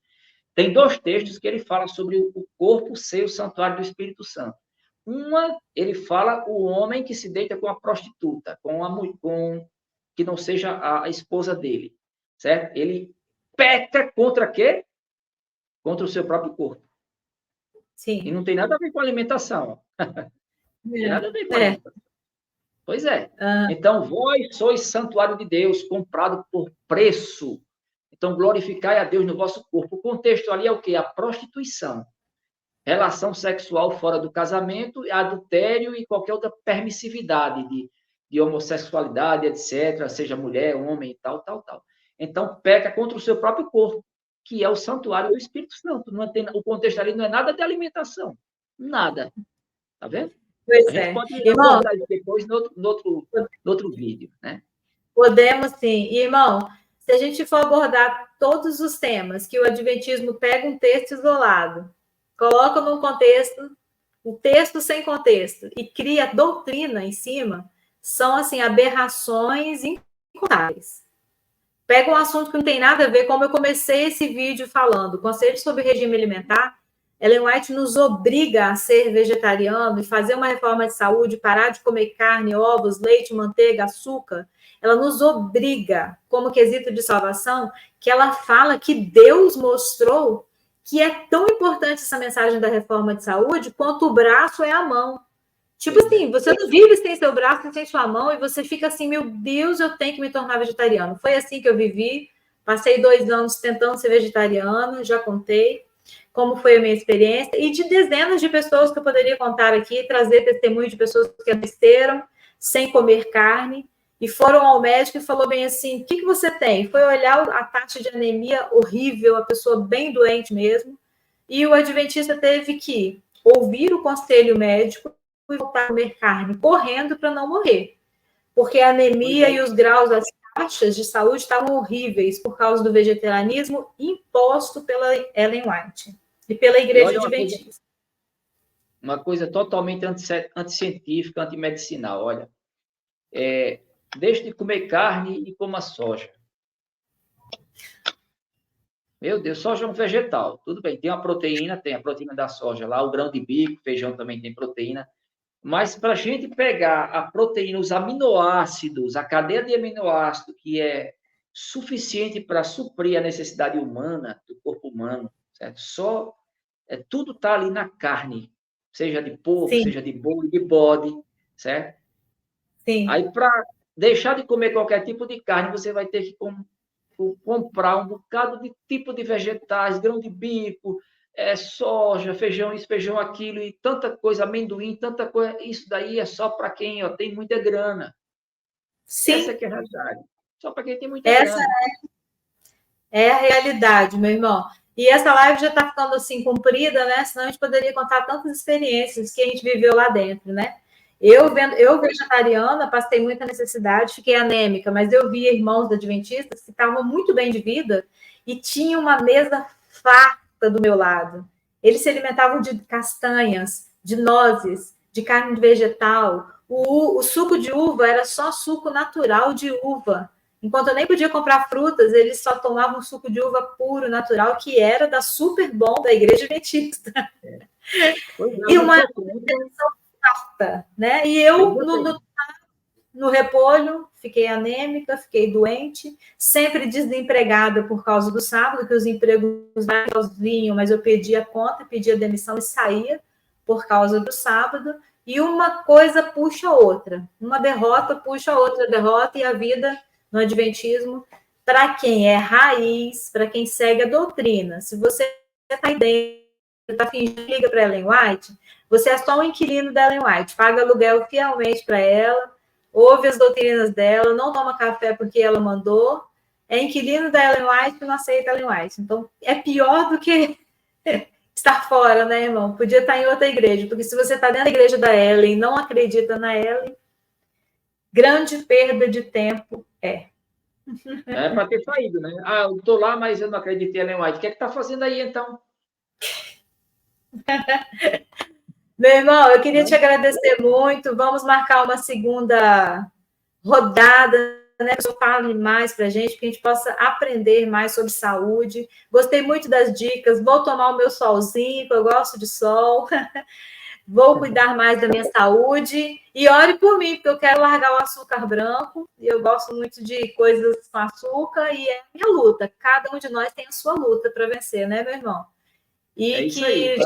tem dois textos que ele fala sobre o corpo ser o santuário do Espírito Santo. Uma, ele fala o homem que se deita com a prostituta, com que não seja a esposa dele, certo? Ele peca contra quê? Contra o seu próprio corpo. Sim. E não tem nada a ver com alimentação. Não tem nada a ver com alimentação. Pois é. Então, vós sois santuário de Deus, comprado por preço. Então, glorificai a Deus no vosso corpo. O contexto ali é o quê? A prostituição. Relação sexual fora do casamento, adultério e qualquer outra permissividade de homossexualidade, etc., seja mulher, homem e tal. Então, peca contra o seu próprio corpo, que é o santuário do Espírito Santo. O contexto ali não é nada de alimentação. Nada. Tá vendo? Pois a gente pode irmão, abordar isso depois no outro vídeo, né? Podemos sim. E, irmão, se a gente for abordar todos os temas que o Adventismo pega um texto isolado, coloca num contexto, um texto sem contexto, e cria doutrina em cima, são, assim, aberrações incontáveis. Pega um assunto que não tem nada a ver, como eu comecei esse vídeo falando, conselho sobre regime alimentar, Ellen White nos obriga a ser vegetariano e fazer uma reforma de saúde, parar de comer carne, ovos, leite, manteiga, açúcar. Ela nos obriga, como quesito de salvação, que ela fala que Deus mostrou que é tão importante essa mensagem da reforma de saúde quanto o braço é a mão. Tipo assim, você não vive sem seu braço, sem sua mão, e você fica assim, meu Deus, eu tenho que me tornar vegetariano. Foi assim que eu vivi, passei 2 anos tentando ser vegetariano, já contei como foi a minha experiência, e de dezenas de pessoas que eu poderia contar aqui, trazer testemunho de pessoas que assistiram sem comer carne, e foram ao médico e falou bem assim, o que você tem? Foi olhar a taxa de anemia horrível, a pessoa bem doente mesmo, e o adventista teve que ouvir o conselho médico e voltar a comer carne, correndo para não morrer, porque a anemia e os graus, as taxas de saúde estavam horríveis por causa do vegetarianismo imposto pela Ellen White e pela Igreja Adventista. Uma coisa totalmente anticientífica, antimedicinal. Olha, deixe de comer carne e coma soja. Meu Deus, soja é um vegetal. Tudo bem, tem a proteína da soja lá, o grão de bico, feijão também tem proteína. Mas para a gente pegar a proteína, os aminoácidos, a cadeia de aminoácidos, que é suficiente para suprir a necessidade humana, do corpo humano, certo? Tudo está ali na carne, seja de porco, Sim. seja de boi, de bode, certo? Sim. Aí, para deixar de comer qualquer tipo de carne, você vai ter que comprar um bocado de tipo de vegetais, grão de bico, soja, feijão isso, feijão aquilo, e tanta coisa, amendoim, tanta coisa. Isso daí é só para quem tem muita grana. Sim. Essa que é a realidade. Só para quem tem muita Essa grana. é a realidade, meu irmão. E essa live já está ficando assim comprida, né? Senão a gente poderia contar tantas experiências que a gente viveu lá dentro, né? Eu vegetariana, passei muita necessidade, fiquei anêmica, mas eu via irmãos adventistas que estavam muito bem de vida e tinham uma mesa farta do meu lado. Eles se alimentavam de castanhas, de nozes, de carne vegetal. O suco de uva era só suco natural de uva. Enquanto eu nem podia comprar frutas, eles só tomavam suco de uva puro, natural, que era da Super Bom da Igreja Adventista. E uma alimentação farta, né? E eu, no repolho, fiquei anêmica, fiquei doente, sempre desempregada por causa do sábado, que os empregos vinham, mas eu pedia conta, pedia demissão e saía por causa do sábado. E uma coisa puxa a outra, uma derrota puxa a outra derrota, e a vida no Adventismo, para quem é raiz, para quem segue a doutrina, se você está aí dentro, está fingindo, liga para Ellen White, você é só um inquilino da Ellen White, paga aluguel fielmente para ela, ouve as doutrinas dela, não toma café porque ela mandou, é inquilino da Ellen White e não aceita Ellen White. Então, é pior do que estar fora, né, irmão? Podia estar em outra igreja, porque se você está dentro da igreja da Ellen e não acredita na Ellen, grande perda de tempo é. É para ter saído, né? Ah, eu estou lá, mas eu não acreditei em Ellen White. O que é que está fazendo aí, então? Meu irmão, eu queria te agradecer muito. Vamos marcar uma segunda rodada, né? Que eu fale mais para a gente, que a gente possa aprender mais sobre saúde. Gostei muito das dicas. Vou tomar o meu solzinho, que eu gosto de sol. Vou cuidar mais da minha saúde. E ore por mim, porque eu quero largar o açúcar branco. E eu gosto muito de coisas com açúcar, e é a minha luta. Cada um de nós tem a sua luta para vencer, né, meu irmão? E É isso aí.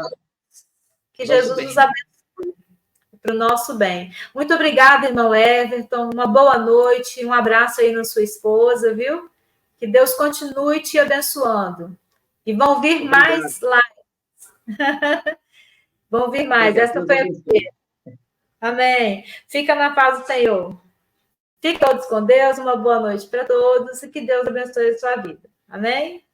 que Jesus nos abençoe para o nosso bem. Muito obrigada, irmão Everton. Uma boa noite. Um abraço aí na sua esposa, viu? Que Deus continue te abençoando. E vão vir mais lives. Vão vir mais. Essa foi a primeira. Amém. Fica na paz do Senhor. Fiquem todos com Deus. Uma boa noite para todos e que Deus abençoe a sua vida. Amém?